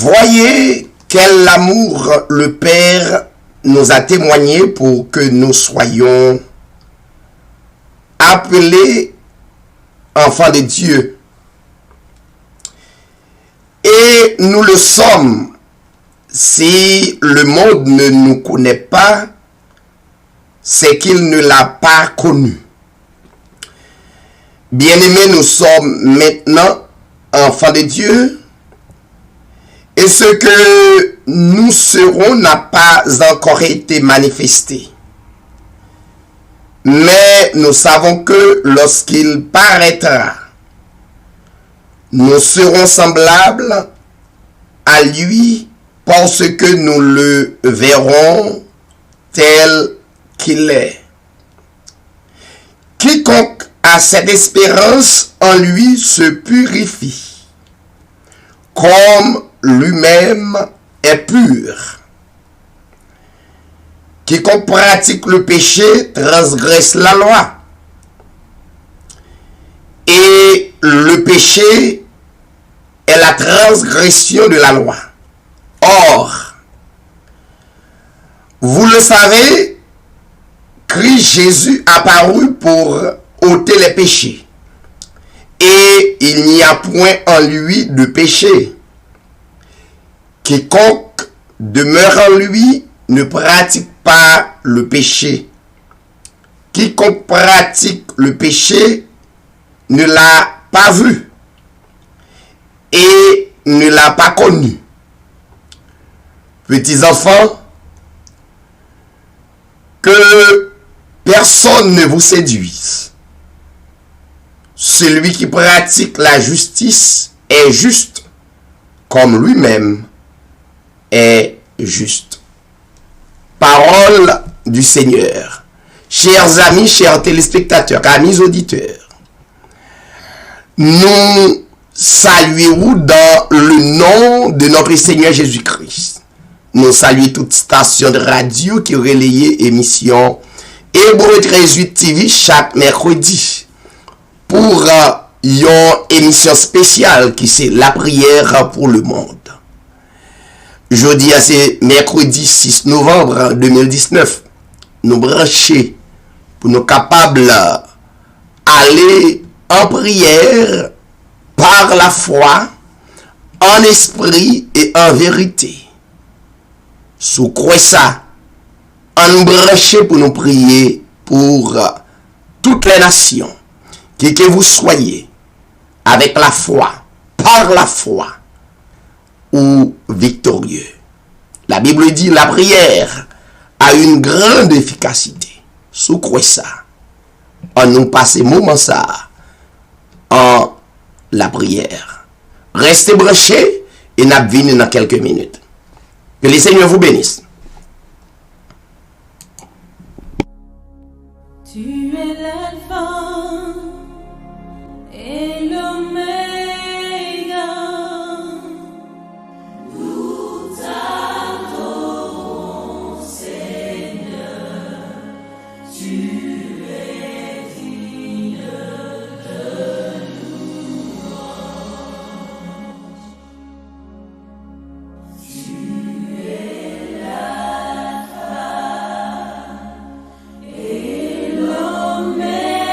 Voyez quel amour le Père nous a témoigné pour que nous soyons appelés enfants de Dieu. Et nous le sommes. Si le monde ne nous connaît pas, c'est qu'il ne l'a pas connu. Bien-aimés, nous sommes maintenant enfants de Dieu. Et ce que nous serons n'a pas encore été manifesté. Mais nous savons que lorsqu'il paraîtra, nous serons semblables à lui parce que nous le verrons tel qu'il est. Quiconque a cette espérance en lui se purifie, comme lui-même est pur. Quiconque pratique le péché transgresse la loi. Et le péché est la transgression de la loi. Or, vous le savez, Christ Jésus apparut pour ôter les péchés. Et il n'y a point en lui de péché. Quiconque demeure en lui ne pratique pas le péché. Quiconque pratique le péché ne l'a pas vu et ne l'a pas connu. Petits enfants, que personne ne vous séduise. Celui qui pratique la justice est juste, comme lui-même est juste. Parole du Seigneur. Chers amis, chers téléspectateurs, amis auditeurs, nous saluons dans le nom de notre Seigneur Jésus-Christ. Nous saluons toute station de radio qui relayait émission Hébreu 13 TV chaque mercredi pour une émission spéciale qui c'est la prière pour le monde. Jeudi, c'est mercredi 6 novembre 2019. Nous brancher pour nous capables d'aller en prière par la foi, en esprit et en vérité. Sous quoi ça, en nous brancher pour nous prier pour toutes les nations, qui que vous soyez, avec la foi, par la foi, ou victorieux. La Bible dit la prière a une grande efficacité. Sous quoi ça? On nous passe moment ça en la prière. Restez branchés et nous venons dans quelques minutes. Que le Seigneur vous bénisse. Tu es l'alpha et l'oméga. Amen.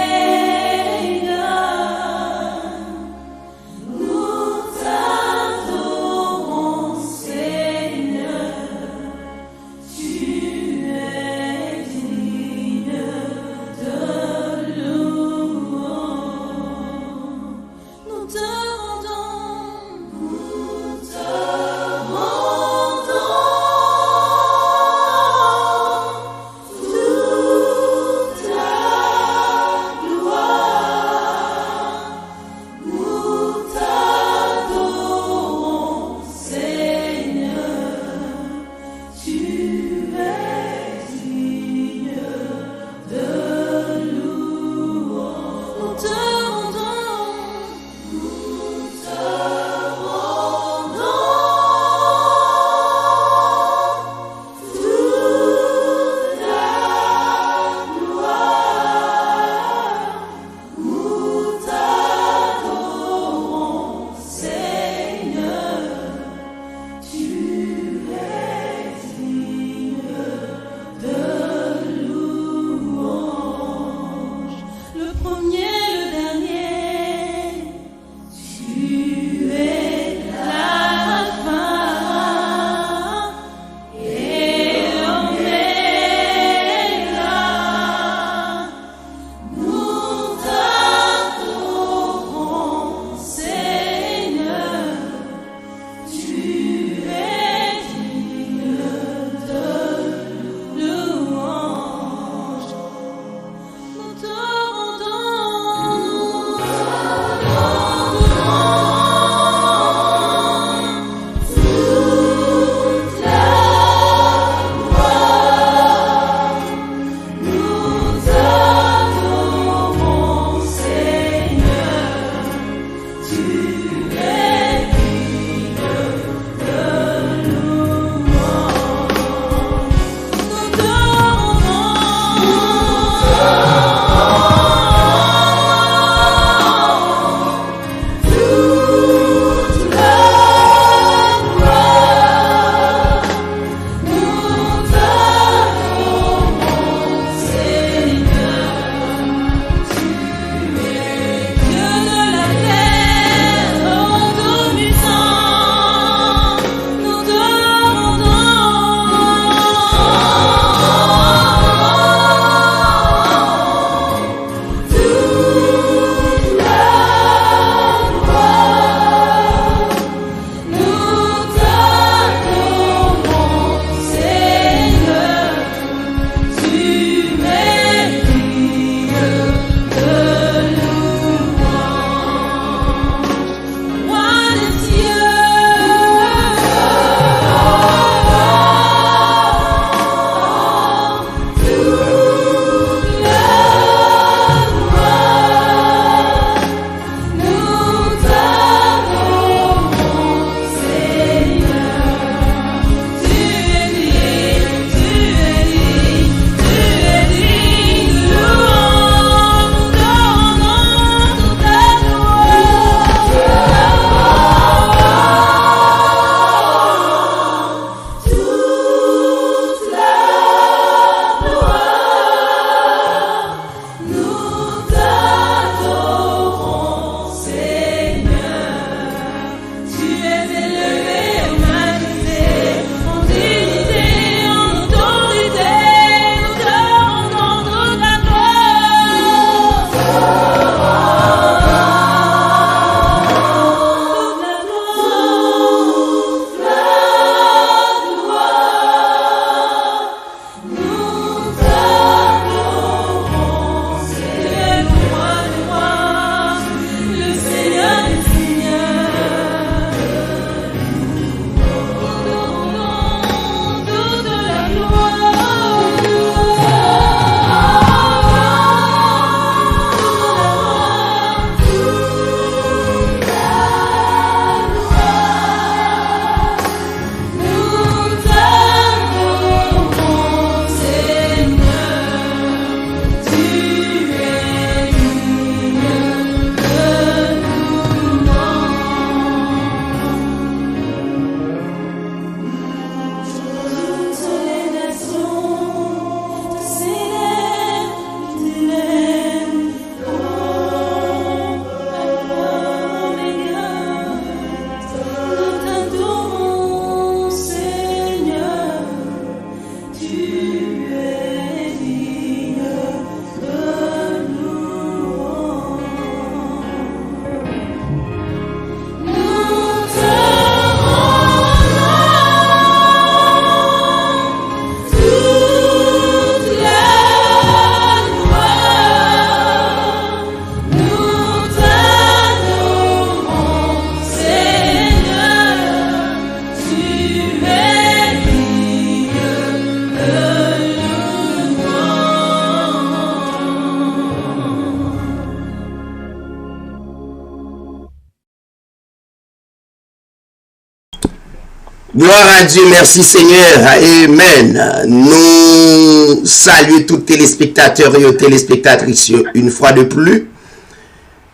Gloire à Dieu, merci Seigneur, Amen. Nous saluons tous les téléspectateurs et téléspectatrices une fois de plus.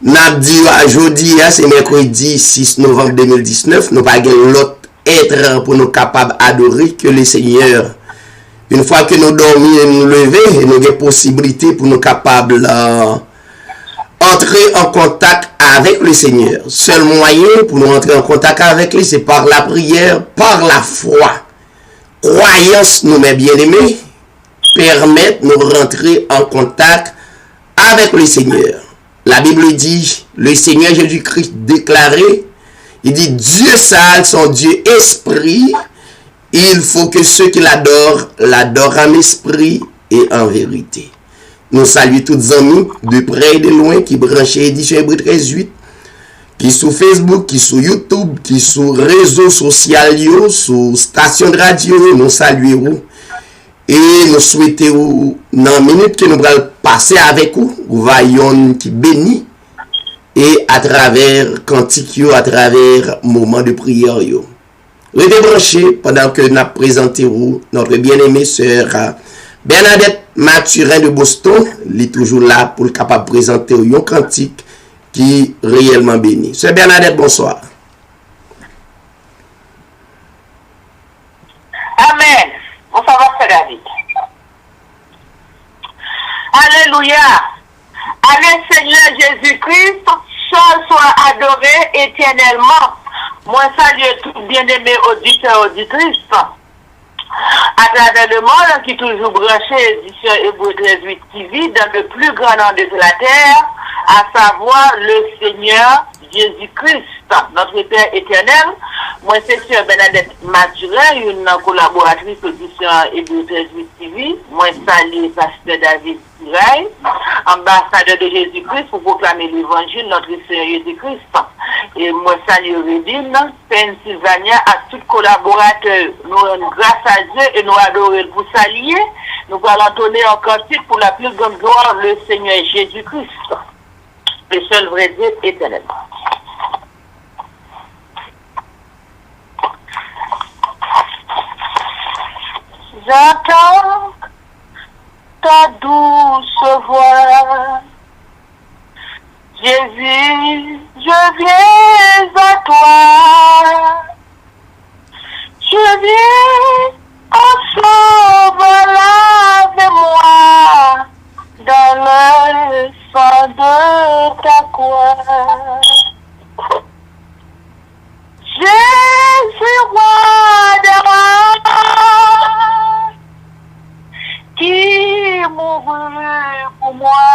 Nous dit aujourd'hui, c'est mercredi 6 novembre 2019, nous n'avons pas l'autre être pour nous capables d'adorer que le Seigneur. Une fois que nous dormons et nous levons, nous avons possibilité pour nous capables entrer en contact avec le Seigneur. Seul moyen pour nous entrer en contact avec lui, c'est par la prière, par la foi. Croyance, nous mes bien-aimés, permettent nous rentrer en contact avec le Seigneur. La Bible dit, le Seigneur Jésus-Christ déclaré, il dit, Dieu seul, son Dieu esprit, il faut que ceux qui l'adorent en esprit et en vérité. Nous saluons tous les amis, de près et de loin, qui branchent édition Hébreu 13:8, qui sont sur Facebook, qui sont sur YouTube, qui sont sur réseaux sociaux, sur station de radio, nous saluons. Et nous souhaitons, dans la minute que nous allons passer avec vous, voyons qui bénit, et à travers cantique, à travers moment de prière. Restez branchés pendant que nous présentons notre bien-aimée sœur Bernadette Mathurin de Boston. Elle est toujours là pour le capable de présenter un cantique qui est réellement béni. Sœur Bernadette, bonsoir. Amen. Bonsoir, Frère David. Alléluia. Allez, Seigneur Jésus-Christ, seul soit adoré éternellement. Moi, salue tout bien-aimé auditeurs, auditrices, à travers le monde qui toujours branché édition Hébreu 13:8 TV dans le plus grand nom de la terre, à savoir le Seigneur Jésus-Christ, notre Père éternel. Moi, c'est Sœur Bernadette Mathurin, une collaboratrice édition Hébreu 13:8 TV. Moi, salue Pasteur David Tiraille, ambassadeur de Jésus-Christ pour proclamer l'évangile, notre Seigneur Jésus-Christ. Et moi, salue Redine, Pennsylvania, à tous collaborateurs. Nous rendons grâce à Dieu et nous adorons pour saluer. Nous allons entonner en cantique pour la plus grande gloire, le Seigneur Jésus-Christ, le seul vrai Dieu éternel. J'entends ta douce voix, Jésus, je viens à toi, je viens en sauveur avec moi, dans le sang de ta croix. Jésus, roi de roi, qui mourut pour moi.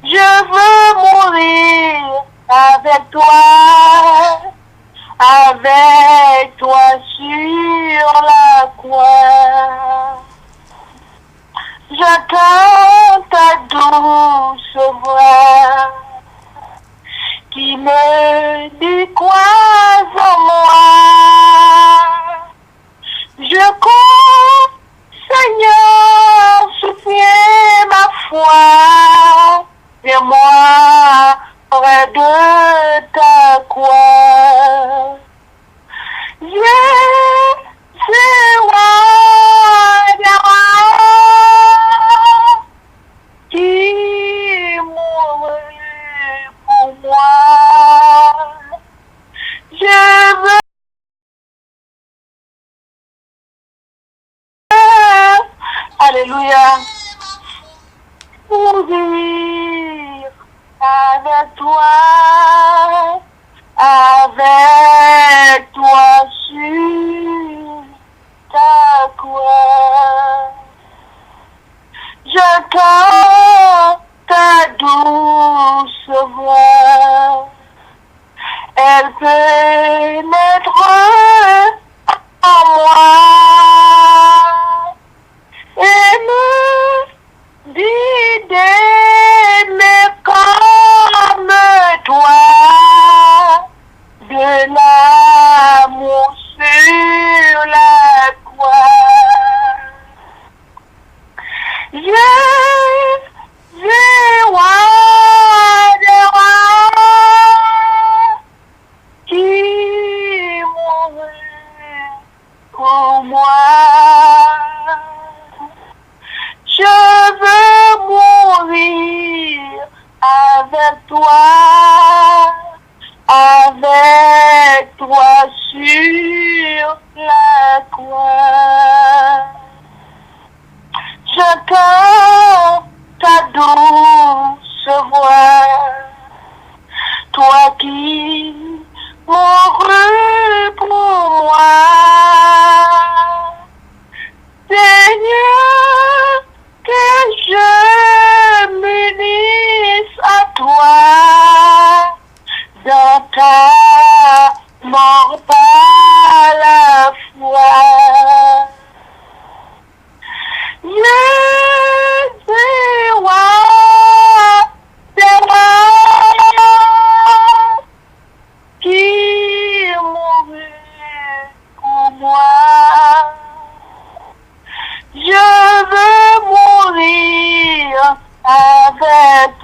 Je veux mourir avec toi sur la croix. J'entends ta douce voix qui me dit crois en moi. Je cours, Seigneur, soutiens ma foi, et moi près de ta croix. Jésus, roi des rois, qui mourut pour moi. Je veux alléluia, mourir avec toi sur ta croix. J'entends ta douce voix, elle pénètre en moi et me dit d'aimer comme avec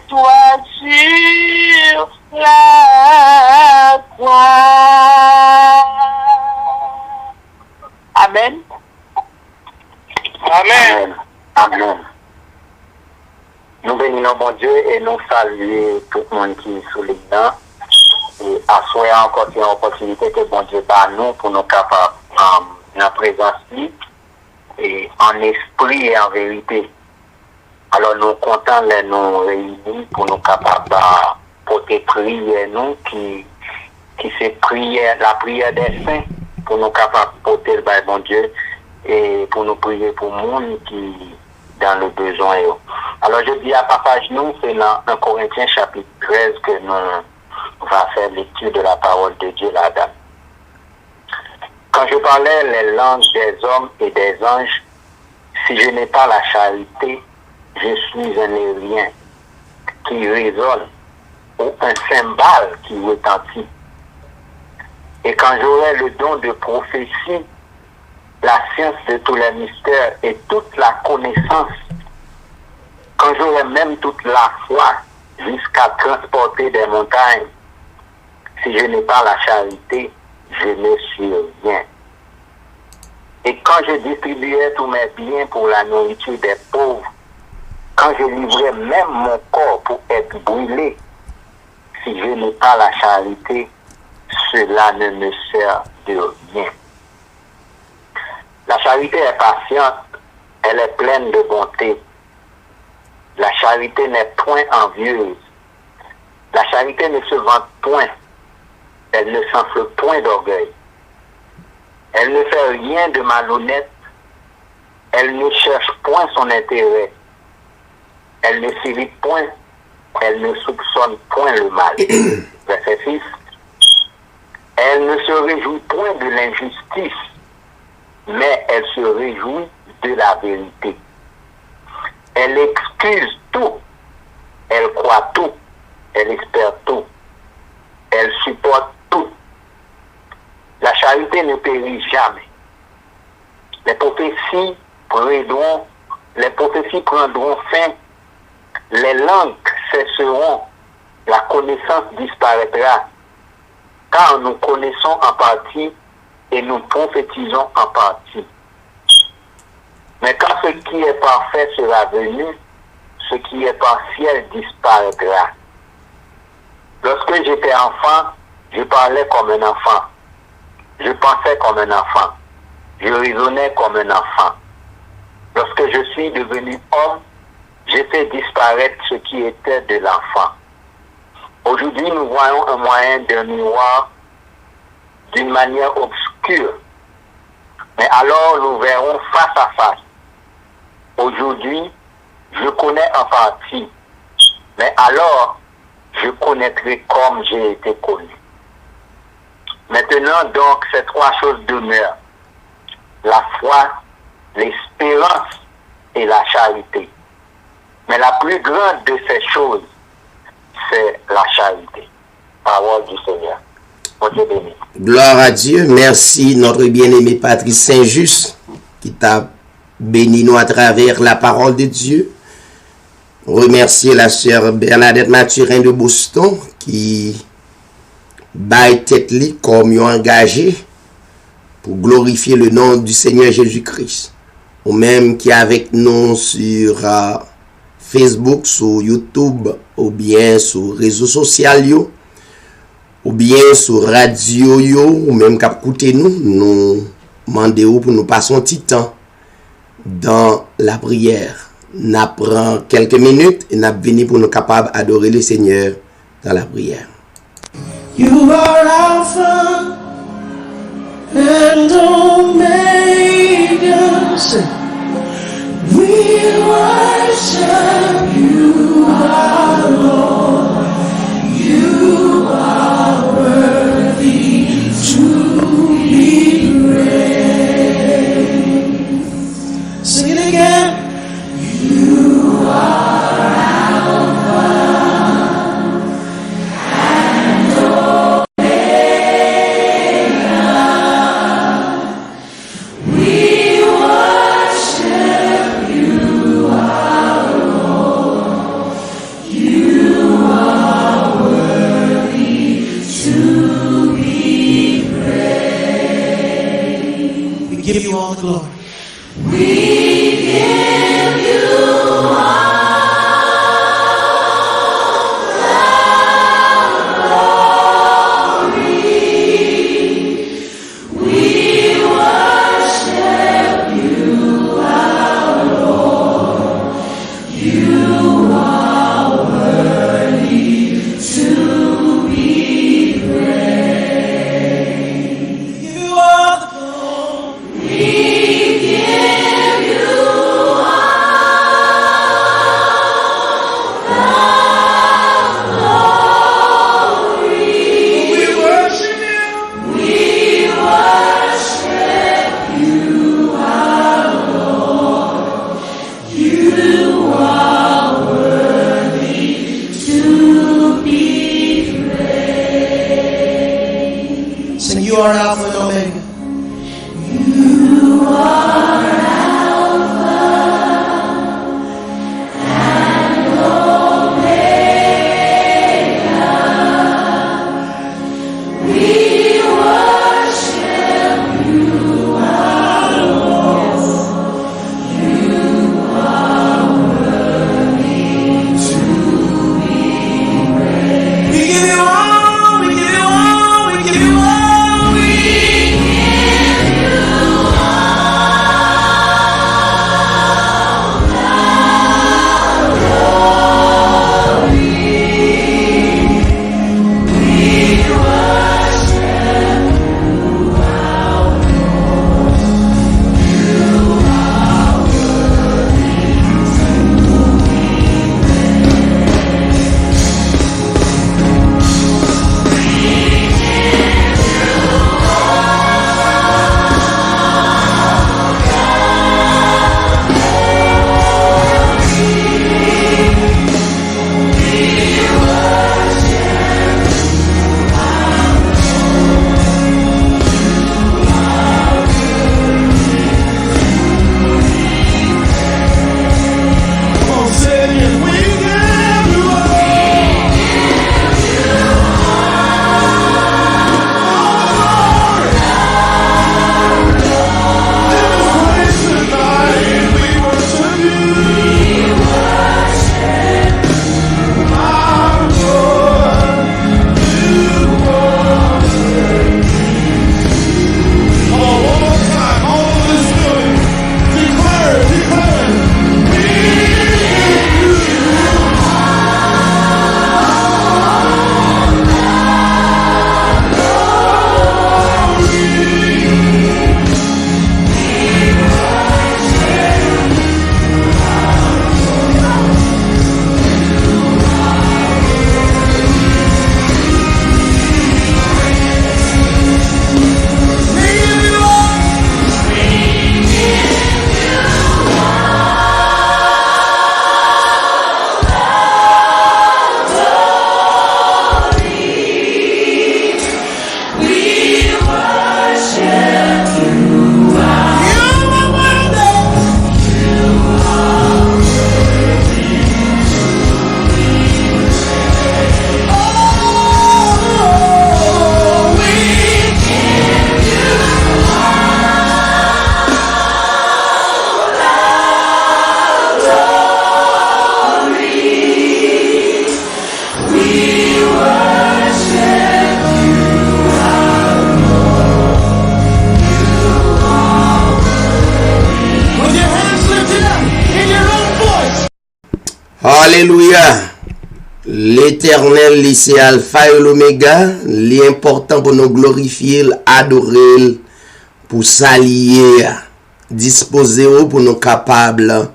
toi sur la croix. Amen. Amen. Amen. Nous bénissons mon Dieu et nous saluons tout le monde qui est sous les dents. Et assoyons encore une opportunité que bon Dieu bat nous pour nous capables en présence et en esprit et en vérité. Alors nous comptons les nous réunis pour nous capables de porter prière nous qui fait prière, la prière des saints pour nous capables de porter le bon Dieu et pour nous prier pour le monde qui dans le besoin. Alors je dis à partage nous, c'est dans 1 Corinthiens chapitre 13 que nous va faire lecture de la parole de Dieu là-dedans. Quand je parlais les langues des hommes et des anges, si je n'ai pas la charité, je suis un rien qui résonne ou un cymbale qui retentit. Et quand j'aurai le don de prophétie, la science de tous les mystères et toute la connaissance, quand j'aurai même toute la foi jusqu'à transporter des montagnes, si je n'ai pas la charité, je ne suis rien. Et quand je distribuais tous mes biens pour la nourriture des pauvres, quand je livrais même mon corps pour être brûlé, si je n'ai pas la charité, cela ne me sert de rien. La charité est patiente, elle est pleine de bonté. La charité n'est point envieuse. La charité ne se vante point. Elle ne s'enfle point d'orgueil. Elle ne fait rien de malhonnête. Elle ne cherche point son intérêt. Elle ne s'irrite point. Elle ne soupçonne point le mal. Verset 6. Elle ne se réjouit point de l'injustice, mais elle se réjouit de la vérité. Elle excuse tout. Elle croit tout. Elle espère tout. Elle supporte tout. La charité ne périt jamais. Les prophéties prendront fin. Les langues cesseront. La connaissance disparaîtra. Car nous connaissons en partie et nous prophétisons en partie. Mais quand ce qui est parfait sera venu, ce qui est partiel disparaîtra. Lorsque j'étais enfant, je parlais comme un enfant. Je pensais comme un enfant. Je raisonnais comme un enfant. Lorsque je suis devenu homme, j'ai fait disparaître ce qui était de l'enfant. Aujourd'hui, nous voyons un moyen d'un miroir d'une manière obscure. Mais alors, nous verrons face à face. Aujourd'hui, je connais en partie. Mais alors, je connaîtrai comme j'ai été connu. Maintenant, donc, ces trois choses demeurent. La foi, l'espérance et la charité. Mais la plus grande de ces choses, c'est la charité. Parole du Seigneur. Mon Dieu béni. Gloire à Dieu. Merci notre bien-aimé Patrice Saint-Just qui t'a béni nous à travers la parole de Dieu. Remercier la sœur Bernadette Mathurin de Boston qui baille tête li comme engagé pour glorifier le nom du Seigneur Jésus-Christ. Ou même qui est avec nous sur Facebook, sur YouTube, ou bien sur réseaux sociaux, ou bien sur radio, ou même qu'à écouter nous demandons pour nous passer un petit temps dans la prière. Nous prenons quelques minutes et nous venons pour nous capables d'adorer le Seigneur dans la prière. You are Alpha and Omega. We worship you, our Lord. You are worthy to be praised. Sing it again. You are Alpha and Omega. We worship Sing, you are Alpha and Omega. We give you all, we give you all, we give you all, we Alléluia. L'Éternel, c'est Alpha et l'Oméga. L'important pour nous glorifier, adorer, pour s'allier, disposer pour nous capables.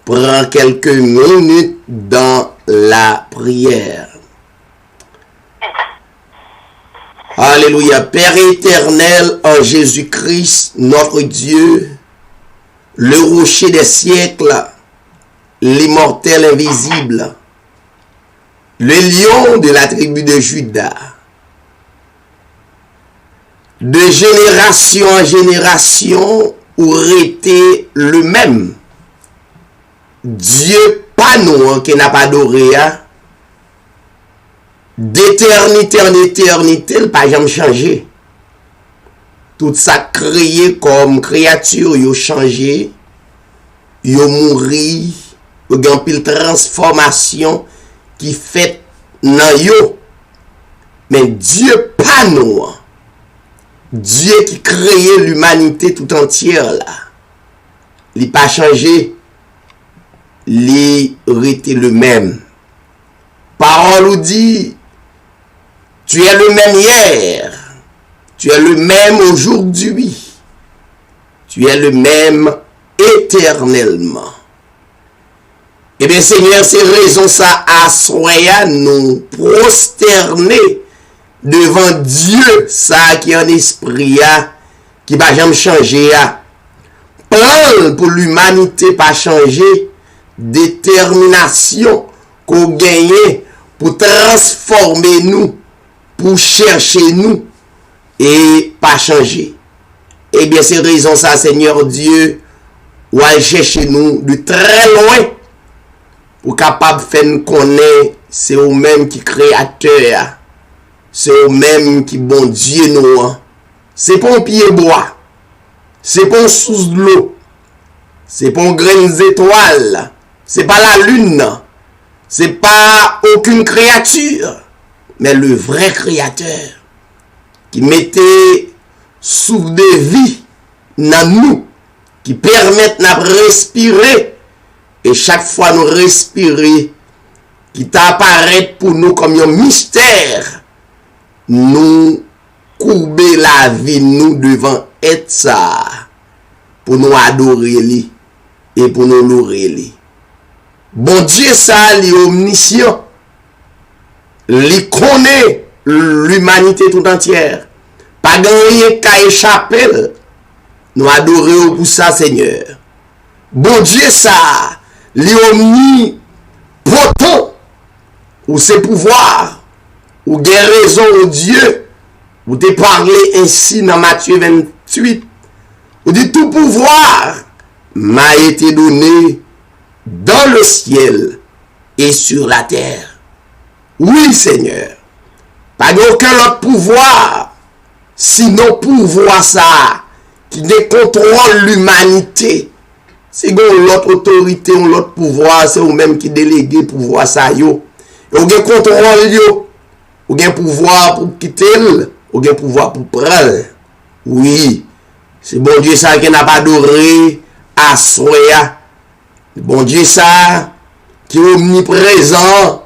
Prends quelques minutes dans la prière. Alléluia. Père éternel en Jésus-Christ, notre Dieu, le rocher des siècles, l'immortel invisible, le lion de la tribu de Juda. De génération en génération, aurait été le même. Dieu, pas nous, qui n'a pas adoré, d'éternité en éternité, il n'a pas jamais changé. tout ça créé comme créature, yo changé, yo mouri, yo gen pile transformation qui fait nan yo. Mais Dieu pas nous. Dieu qui créé l'humanité tout entière là. Il pas changé. Il était le même. Parole nous dit, tu es le même hier. Tu es le même aujourd'hui. Tu es le même éternellement. Eh bien, Seigneur, c'est raison ça à soya nous prosterner devant Dieu, ça qui est en esprit, qui va jamais changer. Plan pour l'humanité pas changer, détermination qu'on gagne pour transformer nous, pour chercher nous et pas changer. Eh bien, c'est raison ça, Seigneur Dieu, ou à chercher nous de très loin pour capable de faire nous connaître, c'est eux-mêmes qui créateur, c'est eux-mêmes qui bon Dieu nous. C'est pas un pied bois, c'est pas un sous de l'eau, c'est pas un grain d'étoile, c'est pas la lune, c'est pas aucune créature, mais le vrai créateur qui mettait souffle de vie dans nous, qui permettent de respirer. Et chaque fois nous respirer, qui t'apparaît pour nous comme un mystère, nous courber la vie nous devant être ça, pour nous adorer lui et pour nous louer lui. Bon Dieu ça, il est omniscient, il connaît l'humanité tout entière, pas rien qu'à échapper, nous adorer pour ça Seigneur. Bon Dieu ça, l'omnipotent, ou ses pouvoirs, ou gain raison au Dieu, ou te parlé ainsi dans Matthieu 28, ou dit tout pouvoir m'a été donné dans le ciel et sur la terre. Oui Seigneur, pas d'aucun autre pouvoir, sinon pouvoir ça, qui décontrôle l'humanité. Si vous avez l'autre autorité ou l'autre pouvoir, c'est vous-même qui déléguez pouvoir ça. Vous avez contrôle, vous avez pouvoir pour quitter, vous avez pouvoir pour prendre. Oui, c'est bon Dieu ça qui n'a pas adoré à soya. Bon Dieu ça qui est omniprésent,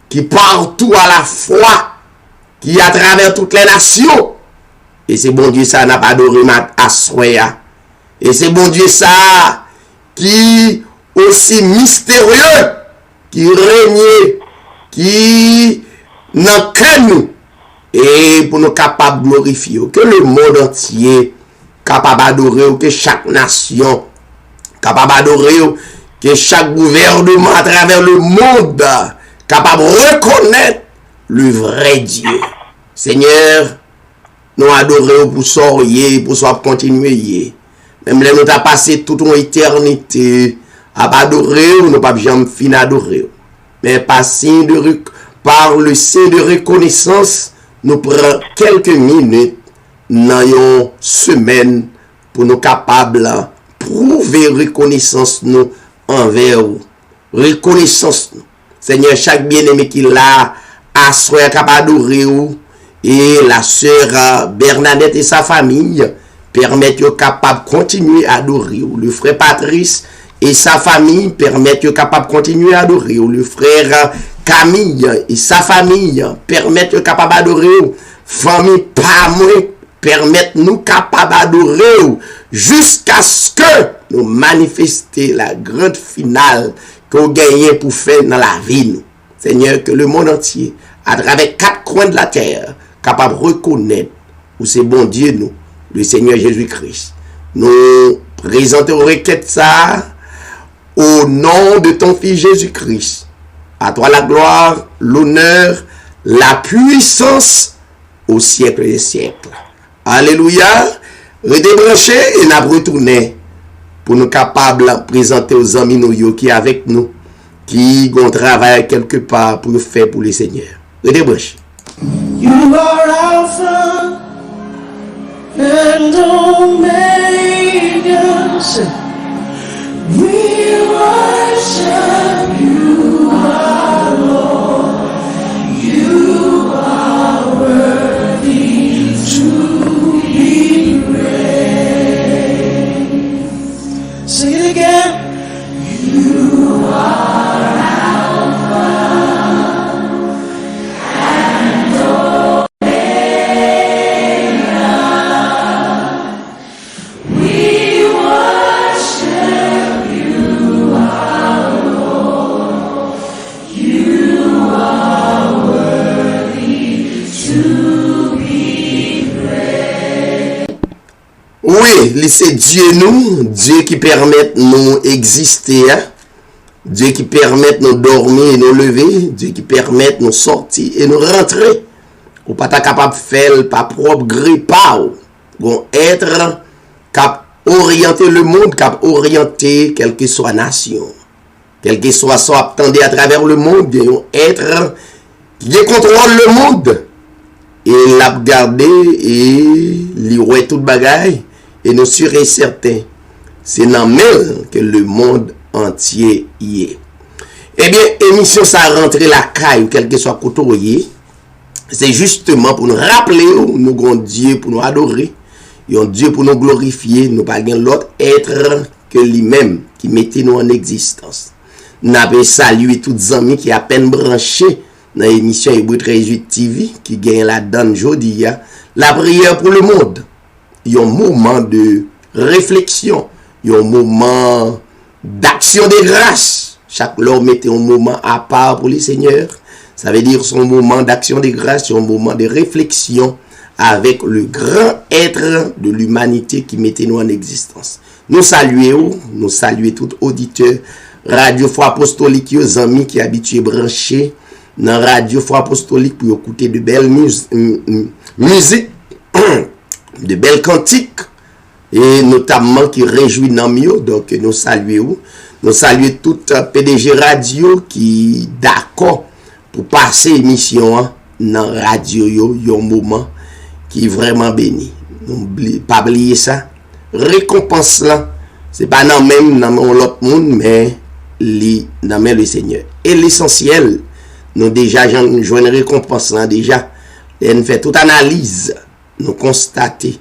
qui partout à la fois, qui est à travers toutes les nations. Et c'est bon Dieu ça n'a pas adoré à soya. Et c'est bon Dieu ça qui aussi mystérieux, qui règne, qui n'a que nous, et pour nous capables de glorifier, que le monde entier capable d'adorer, que chaque nation capable d'adorer, que chaque gouvernement à travers le monde capable de reconnaître le vrai Dieu. Seigneur, nous adorons pour sortir, pour continuer. Même là, nous avons passé toute une éternité à adorer, nous n'avons pas jamais fini d'adorer. Mais par le signe de reconnaissance, nous prenons quelques minutes dans une semaine pour nous capables de prouver reconnaissance nous envers vous. Reconnaissance nous. Seigneur, chaque bien-aimé qui l'a assuré capable d'adorer vous, et la sœur Bernadette et sa famille, permettent de capable continuer à adorer. Le frère Patrice et sa famille permettent de capable continuer à adorer. Le frère Camille et sa famille permettent de capable adorer. Famille pas moins permettent nous capable d'adorer jusqu'à ce que nous manifestions la grande finale que nous gagnons pour faire dans la vie. Seigneur, que le monde entier, à travers 4 coins de la terre, capable de reconnaître où c'est bon Dieu nous, le Seigneur Jésus-Christ. Nous présentons requête ça au nom de ton Fils Jésus-Christ. À toi la gloire, l'honneur, la puissance au siècle des siècles. Alléluia. Redébranché et n'a retourné pour nous capables de présenter aux amis nous qui avec nous, qui ont travaillé quelque part pour faire pour le Seigneur. Redébranché. You are Alpha and Omega. Say, we worship you, our Lord. You are worthy to be praised. Sing it again. You are Alpha and Omega. We worship you, our Lord. You are worthy to be praised. Oui, c'est Dieu nous, Dieu qui permet nous exister, hein? Dieu qui permet nous dormir et nous lever, Dieu qui permet nous sortir et nous rentrer. Ou pas capable de faire par propre gré, pas bon être cap orienter le monde, cap orienter quelle que soit nation, quel que soit son attendez à travers le monde, un être qui contrôle le monde et l'a regardé et li ouais toute bagaille et nous sûr et certain c'est dans même que le monde entier y est. Eh bien, émission ça rentrer la caille, quel que soit côté, c'est justement pour nous rappeler nous grand Dieu pour nous adorer, et un Dieu pour nous glorifier, nous pas gain l'autre être que lui-même qui mettait nous en existence. Nous avons salué tous les amis qui à peine branchés dans l'émission Hébreu 13 TV qui gagne la donne jodi la prière pour le monde. Il y a un moment de réflexion, il y a un moment d'action de grâce. Chaque lors mettez un moment à part pour les seigneurs. Ça veut dire son moment d'action de grâce, son moment de réflexion avec le grand être de l'humanité qui mettait nous en existence. Nous saluons tout auditeur Radio Foi Apostolique, les amis qui habitués branchés dans Radio Foi Apostolique pour écouter de belles musiques, de belles cantiques, et notamment qui réjouit dans mieux. Donc nous saluons toute PDG Radio qui d'accord pour passer émission dans radio un moment qui est vraiment béni. N'oubliez pas oublier ça. Récompense là, c'est pas dans même dans l'autre monde mais dans le Seigneur. Et l'essentiel, nous déjà jouons une récompense là déjà. Et nous fait toute analyse, nous constater,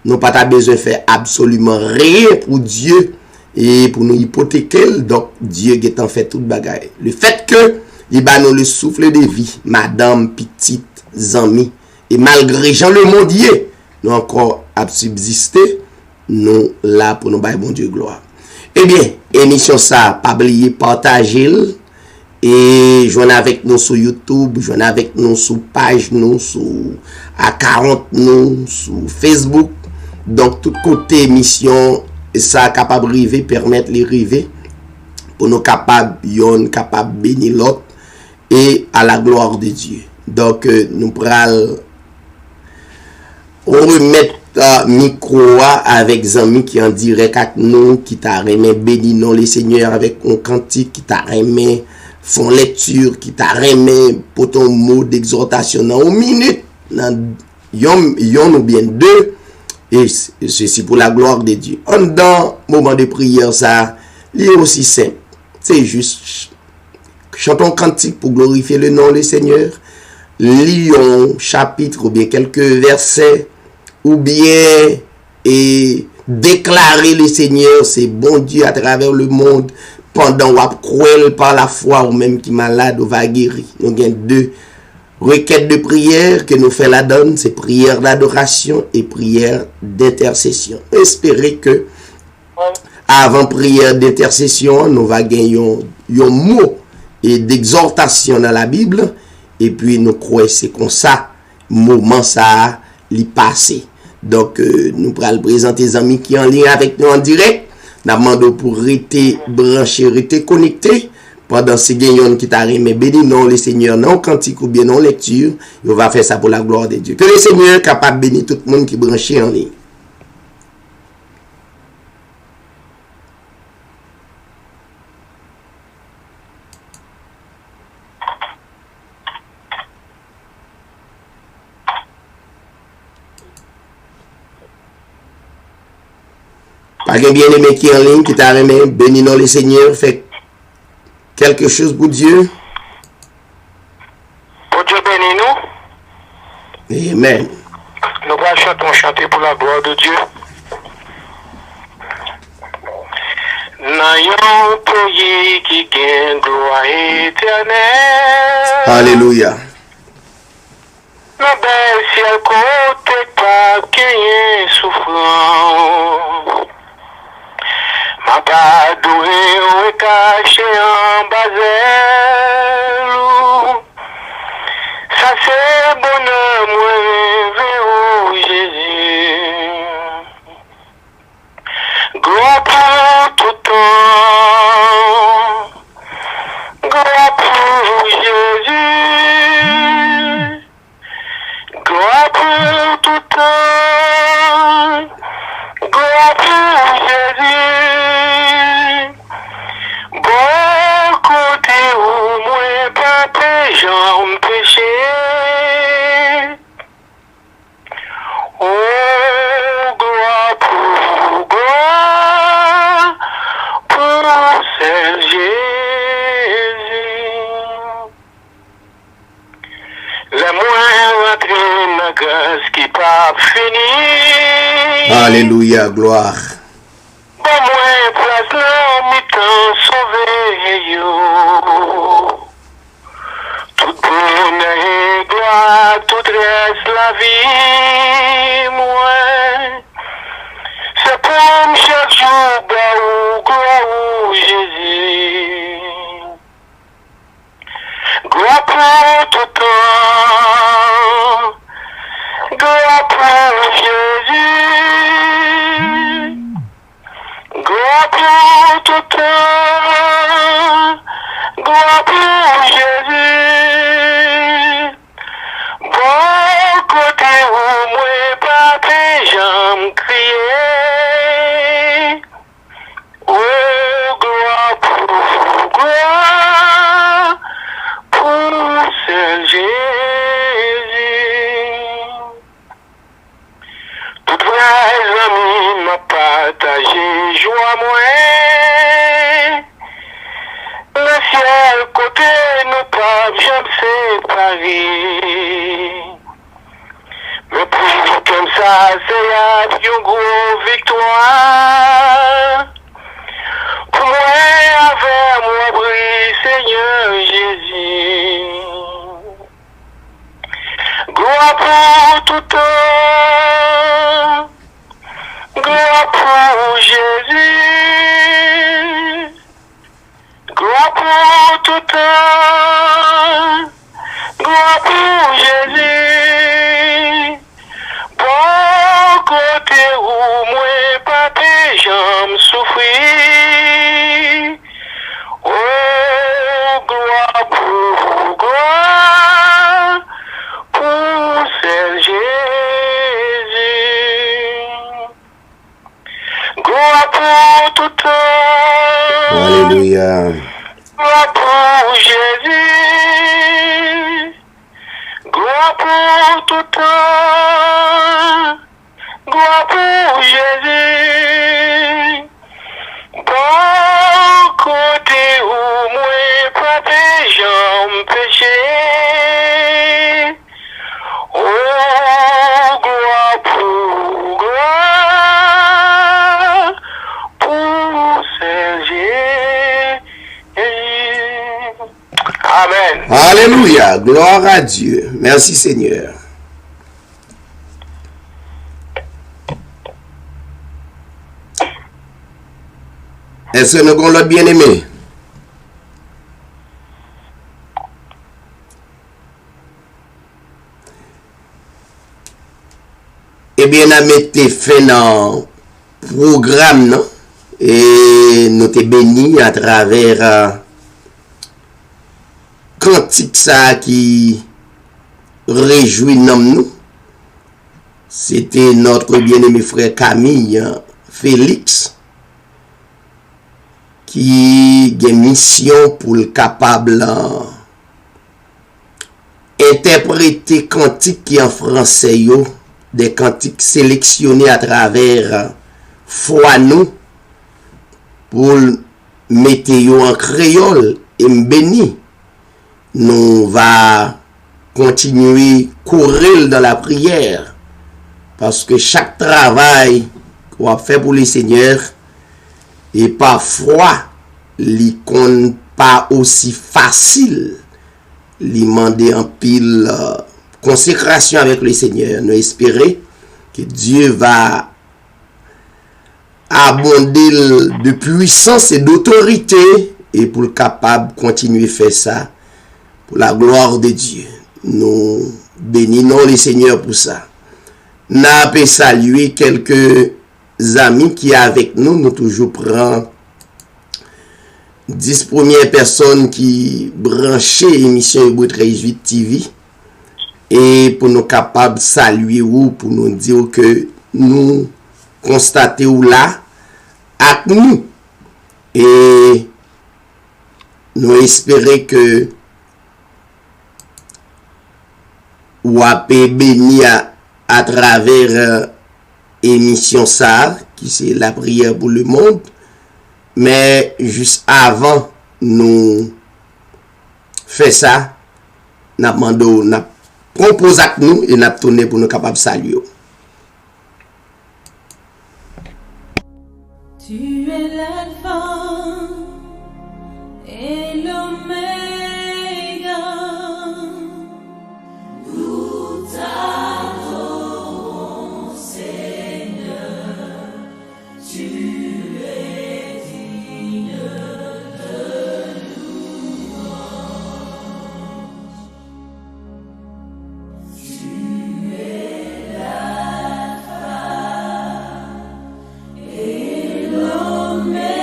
nous pas besoin de faire absolument rien pour Dieu et pour nous hypothéquer. Donc Dieu est en fait toute bagaille. Le fait que il va nous le souffle de vie, madame, petite, amis, et malgré Jean le mondier, nous encore à subsister, nous là pour nous bailler bon Dieu gloire. Eh bien, émission ça, pas oublier partager et joindre avec nous sur YouTube, joindre avec nous sur page nous sur A40 nous sur Facebook. Donc tout côté émission ça capable river permettre les river pour nous capable bénir l'autre et à la gloire de Dieu. Donc nous pral remettre micro avec amis qui en direct avec nous qui t'a remis béni non les seigneurs avec un cantique qui t'a remis font lecture qui t'a remis pour ton mot d'exhortation dans une minute yon ou bien deux et ceci pour la gloire de Dieu. En dans moment de prière ça il est aussi simple, c'est juste chantons cantique pour glorifier le nom du Seigneur, lisons chapitre ou bien quelques versets ou bien et déclarer le Seigneur c'est bon Dieu à travers le monde pendant ou cruel par la foi ou même qui malade ou va guérir. Nous avons deux requêtes de prière que nous fait la donne, c'est prière d'adoration et prière d'intercession. Espérez que avant prière d'intercession, nous va gagner un mot et d'exhortation dans la Bible et puis nous croyons c'est comme ça moment ça li passé. Donc nous pourrons présenter les amis qui sont en lien avec nous en direct. Nous demandons pour rester branché, rester connecté pendant ces gagnants qui t'a remis béni non le Seigneur non cantique ou bien non lecture, on va faire ça pour la gloire de Dieu. Que le Seigneur est capable de bénir tout le monde qui est branché en ligne. Pas qu'un bien-aimé qui est en ligne, qui t'a aimé, bénis-nous le Seigneur, fait quelque chose pour Dieu. Pour Dieu bénis nous. Amen. Nous allons chanter pour la gloire de Dieu. Dans un pays qui gagne gloire éternelle. Alléluia. Dans bel ciel côté pas qu'il souffrant. Ma pas doué ou caché en bazel. Ça c'est bonheur moi vers Jésus. Gloire pour tout temps. Gloire pour Jésus. Gloire pour tout temps. Gloire pour Jésus. Bon côté où moi papa j'en péché. Oh, gloire pour Seigneur Jésus. La moins rentrée dans la grâce qui pas fini. Alléluia, gloire. Bon moins place là, mi-temps sauvé yo. Tout bonheur et gloire, tout reste la vie, moi. C'est pour chaque jour, gloire au Jésus. Gloire pour tout temps. Gloire pour Jésus. Gloire pour tout temps. Gloire pour Jésus. Bon côté où moi papa j'aime crier. Oh gloire pour Seigneur Jésus. Tout vrai amis m'a partagé joie moi. Le ciel côté nous pas jamais séparés. Mais pour comme ça, c'est une grosse victoire. Pour moi, avec moi, brille Seigneur Jésus. Gloire pour tout temps. Gloire pour Jésus. Gloire pour tout temps. Gloire pour Jésus. Bon côté où moi papa j'aime souffrir. Oh gloire pour Seigneur Jésus. Gloire pour tout temps. Alléluia. Gloire pour Jésus. Gloire pour tout temps. Gloire pour Jésus. Bon côté où moi papa j'aime péché. Oh gloire pour Seigneur. Amen. Alléluia, gloire à Dieu. Merci Seigneur. Est-ce que nous avons l'autre bien-aimé? Eh bien, nous avons été fait dans le programme, non? Et nous avons été bénis à travers cantique ça qui réjouit nous. C'était notre bien-aimé frère Camille Félix qui a une mission pour le capable interpréter cantique qui en français yo, des cantiques sélectionnés à travers foi nous pour mettre en créole et béni. Nous va continuer courir dans la prière parce que chaque travail qu'on fait pour le Seigneur et parfois l'icône pas aussi facile, lui demander en pile consécration avec le Seigneur. Nous espérons que Dieu va abonder de puissance et d'autorité et pour le capable continuer à faire ça pour la gloire de Dieu. Nous bénissons le Seigneur pour ça. Nous avons salué quelques amis qui sont avec nous. Nous toujours prenons 10 premières personnes qui branchent l'émission Hébreux 13.8 TV. Et pour nous capables de saluer ou pour nous dire que nous constatons là avec nous. Et nous espérons que ou a béni à travers émission ça qui c'est la prière pour le monde, mais juste avant nous faire ça, n'a demandé n'a proposé à nous et n'a tourné pour nous capables de saluer. Tu es l'alpha et l'oméga. Nous t'adorons, Seigneur. Tu es digne de louange. Tu es l'alpha et l'oméga.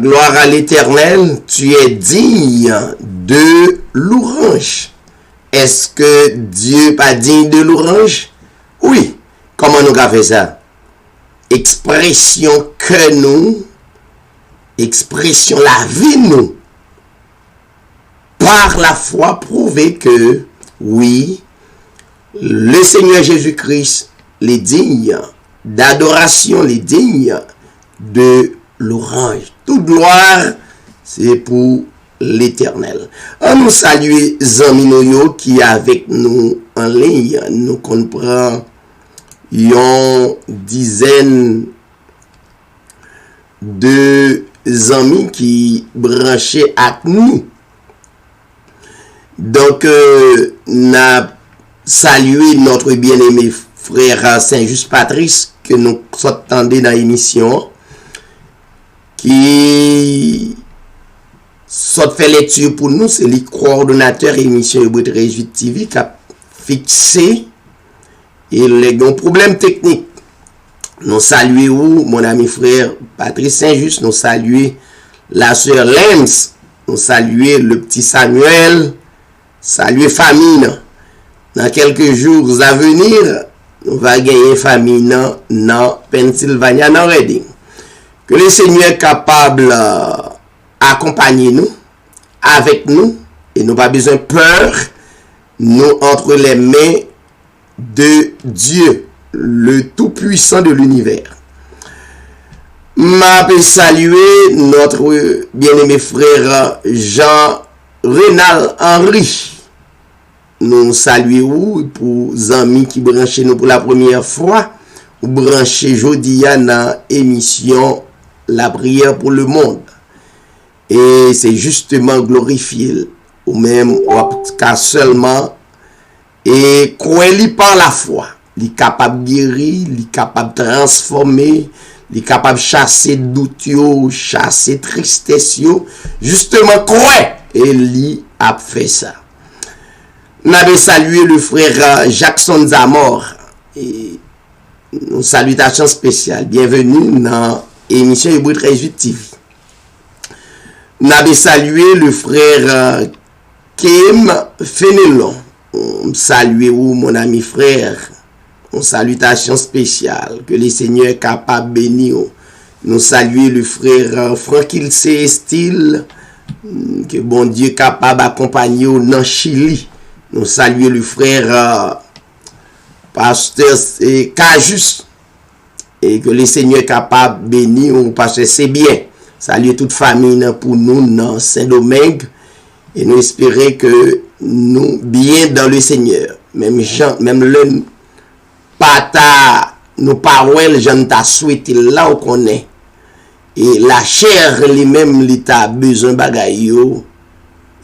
gloire à l'Éternel, tu es digne de louange. Est-ce que Dieu n'est pas digne de louange? Oui. Comment nous avons fait ça? Expression que nous, expression la vie nous, par la foi prouver que, oui, le Seigneur Jésus-Christ, les digne d'adoration, les dignes de louange. Toute gloire, c'est pour l'Éternel. On nous salue Zaminoyo qui est avec nous en ligne. Nous comprenons une dizaine de amis qui branchaient avec nous. Donc, nous avons salué notre bien-aimé frère Saint-Just Patrice que nous attendons dans l'émission, qui fait lecture pour nous. C'est le coordonnateur émission Hébreu 13 TV qui a fixé et les problèmes techniques. Nous saluons mon ami frère Patrice Saint-Just, nous saluons la sœur Lenz, nous saluons le petit Samuel, saluons famille. Dans quelques jours à venir, nous va gagner famille dans Pennsylvania, dans Reading. Que le Seigneur est capable d'accompagner nous, avec nous, et nous pas besoin de peur, nous entre les mains de Dieu, le Tout-Puissant de l'univers. Je saluer notre bien-aimé frère Jean-Renal Henry. Nous saluons pour les amis qui branchent nous pour la première fois, ou brancher jeudi dans l'émission La prière pour le monde. Et c'est justement glorifier, ou même, ou cas seulement, et croire par la foi. Il est capable de guérir, il est capable de transformer, il est capable de chasser doute, chasser tristesse, justement croire. Et il a fait ça. Nous avons salué le frère Jackson Zamor. Et une salutation spéciale. Bienvenue dans l'émission Hébreu 13 TV. Nous avons salué le frère Kim Fenelon. Saluez mon ami frère. Une salutation spéciale. Que le Seigneur est capable de bénir. Nous saluons le frère Franquilce Estil. Que bon Dieu est capable d'accompagner dans Chili. Nous saluons le frère pasteur Cajus. Et que le Seigneur est capable de bénir parce que c'est bien. Saluer toute famille pour nous dans Saint-Domingue. Et nous espérons que nous bien dans le Seigneur. Même le pata, nos paroles, j'en t'a souhaité là où qu'on est. Et la chair lui-même, il a besoin de bagaille.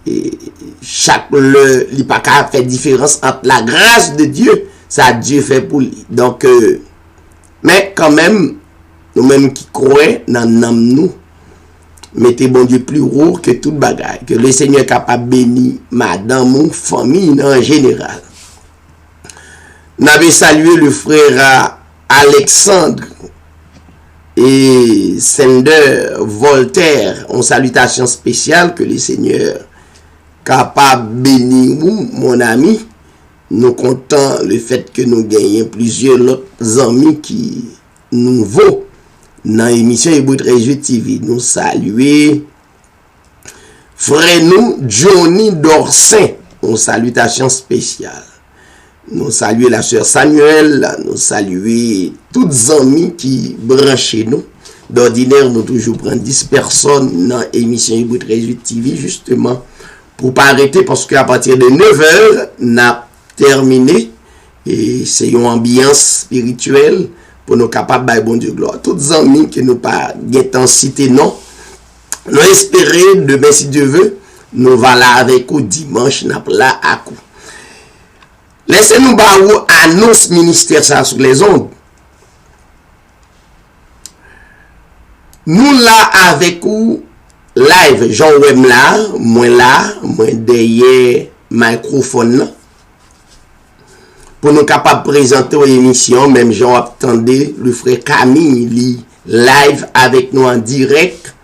Et chaque il pas qu'à faire différence entre la grâce de Dieu, ça Dieu fait pour lui. Donc, mais quand même, nous-mêmes qui croyons dans nous, mettez bon Dieu plus haut que toute bagaille. Que le Seigneur est capable de bénir madame ou famille en général. Nous avons salué le frère Alexandre et Sender Voltaire. En salutation spéciale que le Seigneur est capable de bénir nous, mon ami. Nous comptons le fait que nous gagnons plusieurs autres amis qui nous vaut dans l'émission Hébreu 13 TV. Nous saluons frère nous Johnny Dorsin. En salutation spéciale. Nous saluons la sœur Samuel, nous saluons toutes les amis qui branchent nous. D'ordinaire, nous toujours prendre 10 personnes dans l'émission Hébreu 13 TV, justement, pour ne pas arrêter, parce qu'à partir de 9h, nous avons terminé. Et c'est une ambiance spirituelle pour nous capables de bon Dieu gloire. Toutes les amis qui nous pas en cité, non. Nous espérons, demain, si Dieu veut, nous allons là avec vous dimanche, nous allons là à coup. Laissez-nous annonce ministère ça sur les ondes. Nous là avec vous live, Jean Wem là, moi derrière microphone pour nous capables de présenter une émission, même Jean attendait le frère Camille live avec nous en direct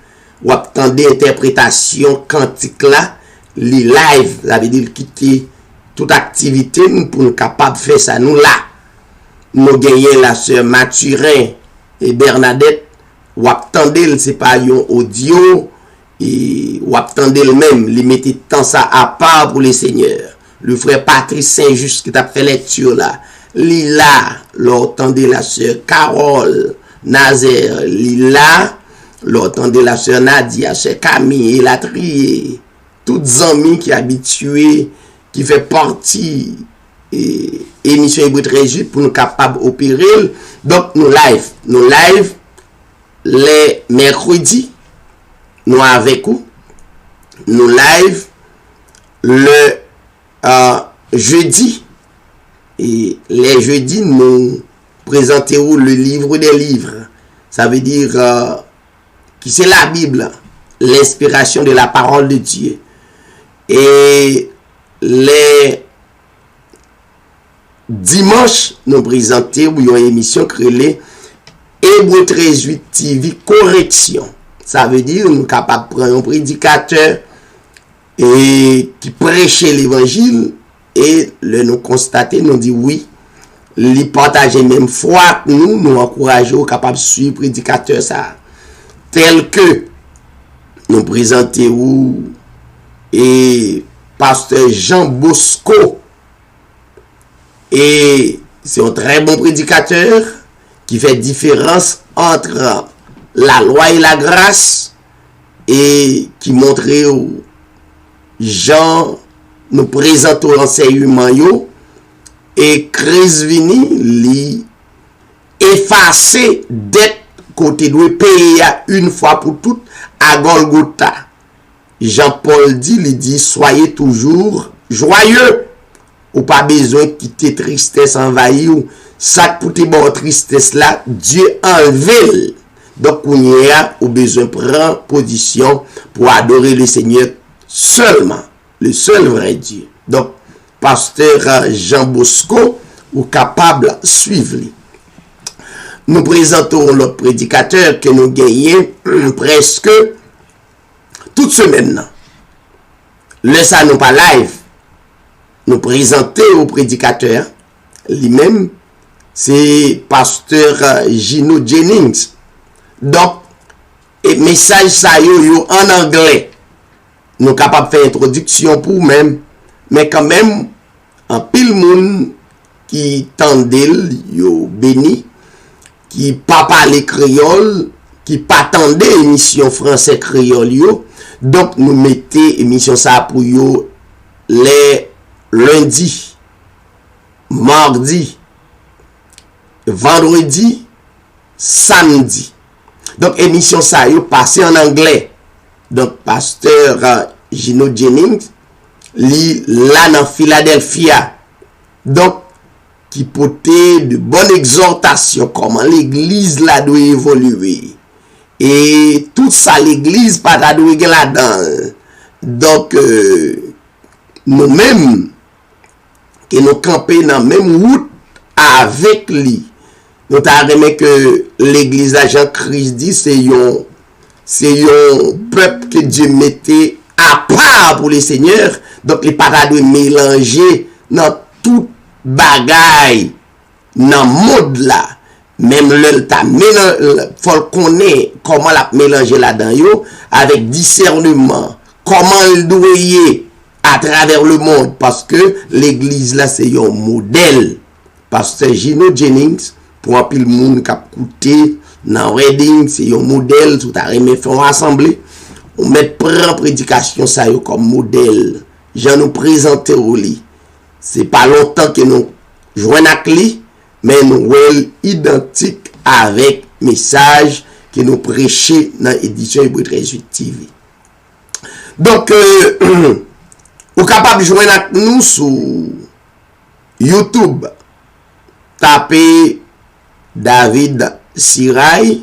ou attendre interprétation quantique là, li live, ça veut dire quitter toute activité pour nous capable faire ça nous là. Nous gagnons la sœur Mathurin et Bernadette, ou attendez c'est pas un audio et ou attendez le même, li mettez temps ça à part pour les seigneurs. Le frère Patrice Saint-Just qui t'a fait lecture là, li là, l'entendez la sœur Carole Nazaire, li là, l'entendez la sœur Nadia, sœur Camille, la trier, toutes amis qui habitués, qui fait partie émission Hébreu 13 pour nous capables d'opérer. Donc nous live les mercredis, nous avec vous, nous live le jeudi, et les jeudis nous présentons le livre des livres. Ça veut dire que c'est la Bible, l'inspiration de la parole de Dieu. Et les dimanches, nous présentons une émission créée Hébreu 13 TV Correction. Ça veut dire nous sommes capables de prendre un prédicateur et qui prêche l'évangile et nous constater, nous dit oui, les partager même foi, nous encourageons capables de suivre le prédicateur ça. Tel que nous présentons et pasteur Jean Bosco. Et c'est un très bon prédicateur qui fait différence entre la loi et la grâce et qui montre aux gens nous présente l'enseignement yo et Chris Vini li effacer dette côté doit payer une fois pour toutes à Golgotha. Jean-Paul dit soyez toujours joyeux ou pas besoin de quitter tristesse envahir ou ça pour te bon tristesse là Dieu enlève. Donc on y a au besoin prendre position pour adorer le Seigneur seulement, le seul vrai Dieu. Donc pasteur Jean Bosco ou capable de suivre. Nous présentons le prédicateur que nous gagnons presque toute semaine. Le ça nous pas live. Nous présenter au prédicateur lui-même, c'est pasteur Gino Jennings. Donc, et message ça yo en anglais. Nous capable faire introduction pour même, mais quand même en pile monde qui tendel yo béni, qui pas parler créole, qui pas tendait émission français créole yo. Donc nous mettons émission ça pour yo les lundi, mardi, vendredi, samedi. Donc émission ça yo passé en anglais. Donc pasteur Gino Jennings li là dans Philadelphia. Donc qui portait de bonnes exhortations comment l'église là doit évoluer. Et tout ça l'église pas doit là-dedans. Donc nous-mêmes que nous camper dans même route avec lui. Nous t'avons que l'église à Jean-Christ dit c'est un peuple que Dieu mettait à part pour les seigneurs. Donc les pas de mélanger dans tout bagaille dans monde là. Même le ta faut connaître comment la mélanger là-dedans yo avec discernement. Comment il doit y à travers le monde parce que l'église là c'est un modèle. Pasteur Gino Jennings pour un pile monde qui a coûté dans Reading c'est un modèle tout à remet faire assemblée on met prend prédication ça yo comme modèle. J'en nous présenter au lit. C'est pas longtemps que nous joignons avec lui mais nous identique avec message que nous prêchons dans l'édition Hébreu 13 TV. Donc vous êtes capable de joindre avec nous sur YouTube. Tapez David Siray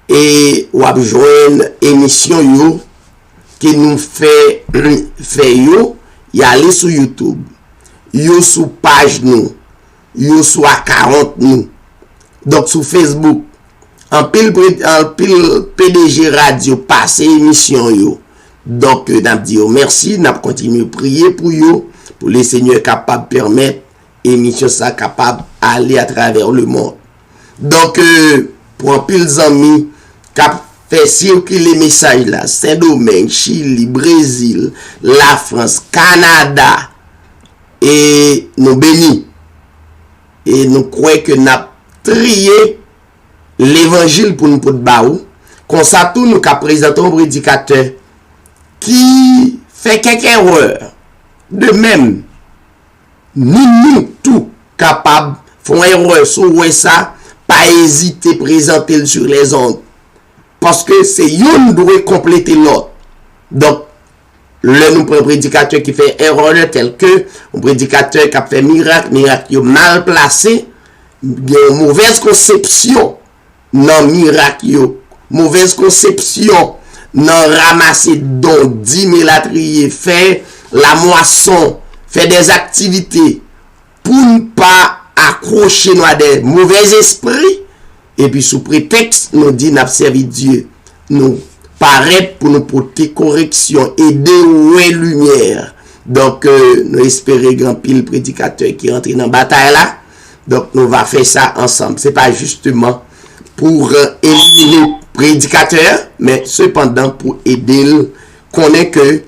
et vous avez joindre émission yo qui nous fait yo y aller sur YouTube. Yo sur page nous. Yo sur 40 nous. Donc sur Facebook en pile PDG radio passer émission yo. Donc n'a dit merci, n'a continuer prier pour yo pour les seigneurs capables permettre émission ça capable aller à travers le monde. Donc pour un pile amis cap fait circuler message là, Saint-Domingue, Chili, Brésil, la France, Canada et nous bénis et nous croyons que n'a trié l'évangile pour nous pour baou comme ça tout nous qu'a présenté un prédicateur qui fait quelques erreurs de même nous tout capable font erreur sur ça pas hésiter présenter sur les ondes parce que c'est yon doit compléter l'autre. Donc le nous prend prédicateur qui fait erreur tel que un prédicateur qui a fait miracle mal placé, une mauvaise conception non miracle, mauvaise conception non ramasser don 10 000 latriers, faire la moisson, faire des activités pour ne pas accrocher nous à des mauvais esprits et puis sous prétexte nous dit n'a servi Dieu nous paraît pour nous porter correction aider ou lumière. Donc nous espérons grand pile prédicateur qui rentre dans bataille là. Donc nous va faire ça ensemble. C'est pas justement pour éliminer prédicateur, mais cependant pour aider connaître que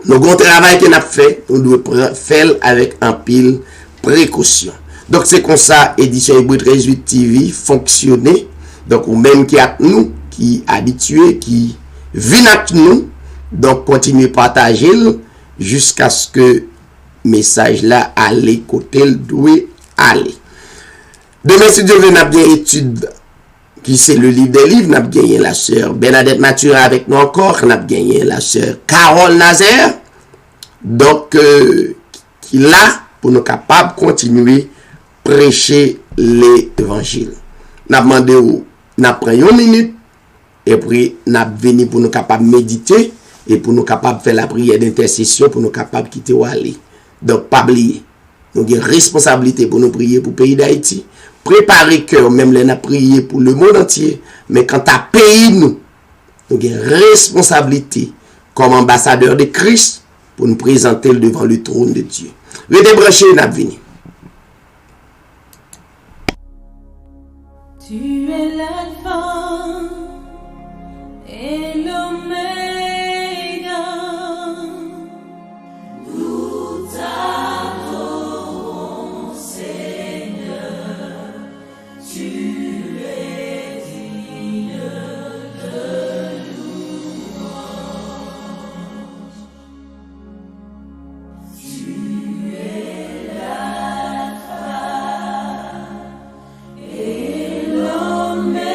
le grand travail que nous avons fait, nous devons faire avec un pile précaution. Donc c'est comme ça édition Hébreu 13.8 TV fonctionner. Donc ou même qui a nous qui habitué qui vient avec nous, donc continuez partager jusqu'à ce que message là aller côté doit aller. Demain si Dieu veut n'a bien étude qui c'est le livre des livres, n'a gagné la sœur Bernadette Mathura avec nous encore, n'a gagné la sœur Carole Nazaire. Donc qui là pour nous capables continuer prêcher l'évangile. N'a demandé ou n'a pris une minute et puis n'a venu pour nous capables méditer et pour nous capables faire la prière d'intercession pour nous capables quitter ou aller. Donc pas oublier. Nous avons une responsabilité pour nous prier pour le pays d'Haïti. Préparer cœur même les n'a prié pour le monde entier, mais quand à pays nous avons une responsabilité comme ambassadeur de Christ pour nous présenter devant le trône de Dieu. Restez branchés, n'a venu. Tu es l'alpha et l'oméga. Nous t'adorons, Seigneur. Tu es digne de louange. Tu es l'alpha et l'oméga.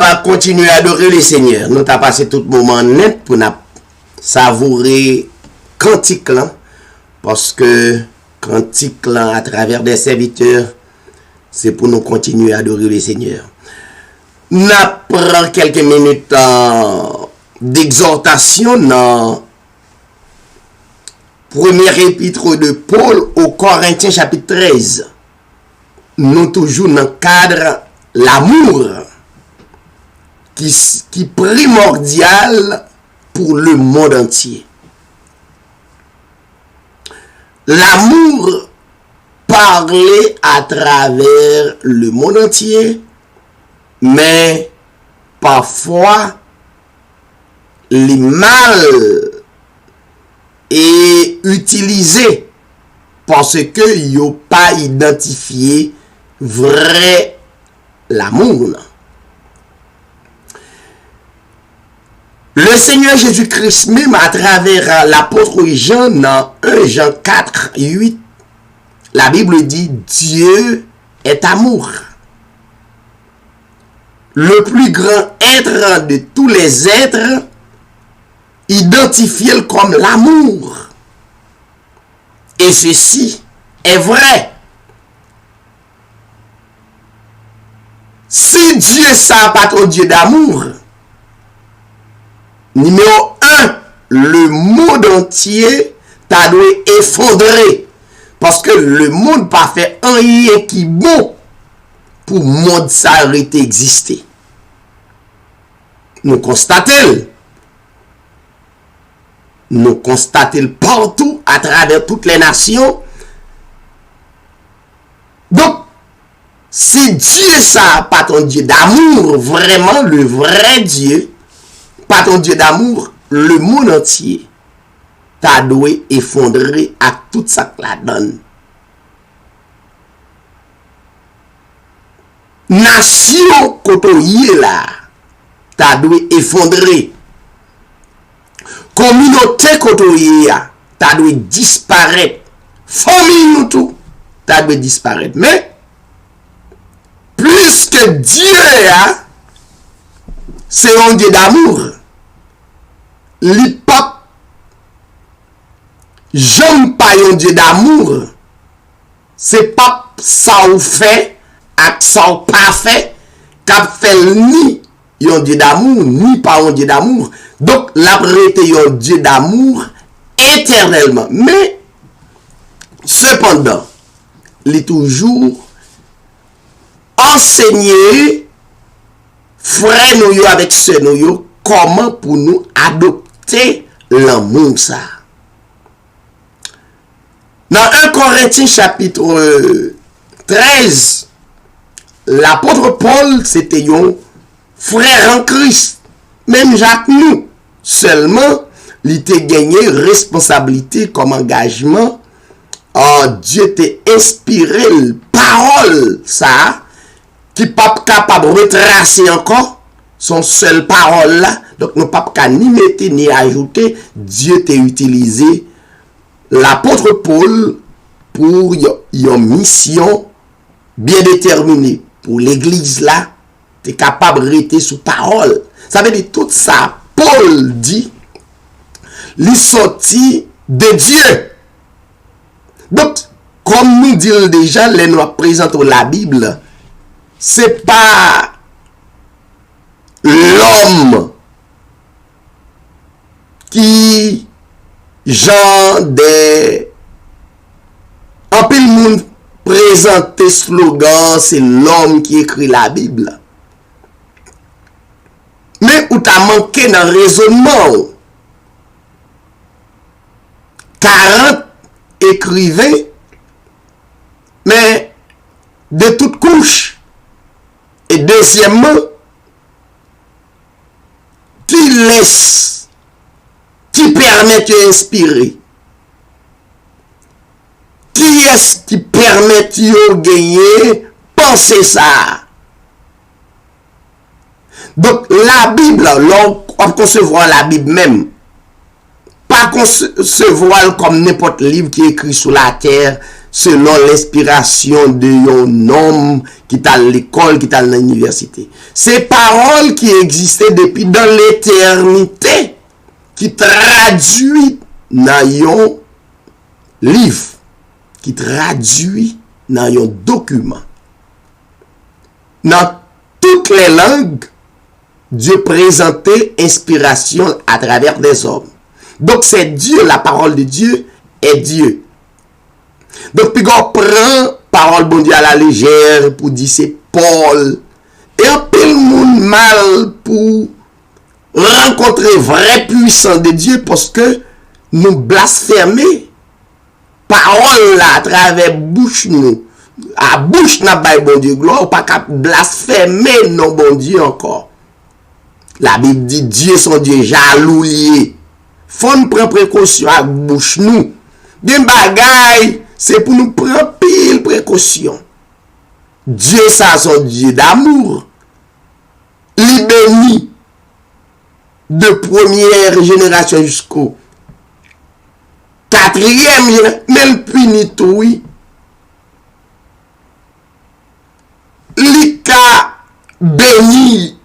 capable de continuer à adorer le Seigneur. Nous avons passé tout le moment net pour nous savourer cantique là, parce que cantique là, à travers des serviteurs, c'est pour nous continuer à adorer le Seigneur. Nous prenons quelques minutes d'exhortation dans premier épître de Paul aux Corinthiens chapitre 13. Nous toujours dans le cadre l'amour qui est primordial pour le monde entier. L'amour parlé à travers le monde entier, mais parfois les mal est utilisé parce que yo pas identifié vrai l'amour. Le Seigneur Jésus-Christ même à travers l'apôtre Jean dans 1 Jean 4, 8, la Bible dit Dieu est amour. Le plus grand être de tous les êtres, identifié comme l'amour. Et ceci est vrai. Si Dieu ça pas ton Dieu d'amour, numéro 1, le monde entier t'a dû effondrer. Parce que le monde pas fait rien qui bon pour le monde s'arrêter exister. Nous constatons. Nous constatons partout, à travers toutes les nations. Donc, si Dieu ça, pas ton Dieu d'amour, vraiment le vrai Dieu, pas ton Dieu d'amour, le monde entier t'a dû effondrer à tout ça que la donne. Nation côtoyée là, t'a dû effondrer. Communauté côtoyée là, t'a dû disparaître. Famille nous tout, t'a dû disparaître. Mais, plus que Dieu là, c'est un Dieu d'amour. L'hypocrite, j'aime pas un Dieu d'amour. C'est pas ça ou fait, ak ça ou pas fait, qu'a fait ni un Dieu d'amour, ni pas un Dieu d'amour. Donc, la prêté un Dieu d'amour éternellement. Mais, cependant, il est toujours enseigné, frère nous avec sœur nous, comment pour nous adopter l'amour ça. Dans 1 Corinthiens chapitre 13, l'apôtre Paul, c'était un frère en Christ. Même Jacques nous. Seulement, il était gagné responsabilité comme engagement. Oh, Dieu t'a inspiré la parole, ça, qui n'est pas capable de retracer encore son seule parole là. Donc, nous ne pouvons pas ni mettre ni ajouter. Dieu t'a utilisé l'apôtre Paul pour une mission bien déterminée. Pour l'église là, tu es capable de rester sous parole. Ça veut dire tout ça, Paul dit, il sorti de Dieu. Donc, comme nous disons déjà, les nous présentons la Bible, c'est pas l'homme qui genre des en pile monde présenter slogan, c'est l'homme qui écrit la Bible. Mais où t'as manqué dans le raisonnement. 40 écrivains, mais de toutes couches. Et deuxièmement, qui laisse, qui permet de inspirer. Qui est-ce qui permet de gagner, penser ça? Donc, la Bible, on concevoir la Bible même, pas concevoir comme n'importe livre qui est écrit sur la terre, selon l'inspiration de yon homme qui est à l'école, qui est à l'université. Ces paroles qui existaient depuis dans l'éternité, qui traduit dans yon livre, qui traduit dans yon document. Dans toutes les langues, Dieu présentait inspiration à travers des hommes. Donc c'est Dieu, la parole de Dieu est Dieu. Donc puis on prend parole bon Dieu à la légère pour dire c'est Paul. Et un peu le monde mal pour rencontrer vrai puissant de Dieu parce que nous blasphémer parole là à travers bouche nous. À bouche n'a pas bon Dieu gloire, pas qu'à blasphémer non bon Dieu encore. La Bible dit Dieu son Dieu jaloux lié. Faut nous prendre précaution à bouche nous. Des bagailles, c'est pour nous prendre pile précaution. Dieu ça son Dieu d'amour. Il bénit de première génération jusqu'au quatrième, même punit tout, oui. L'Ika bénit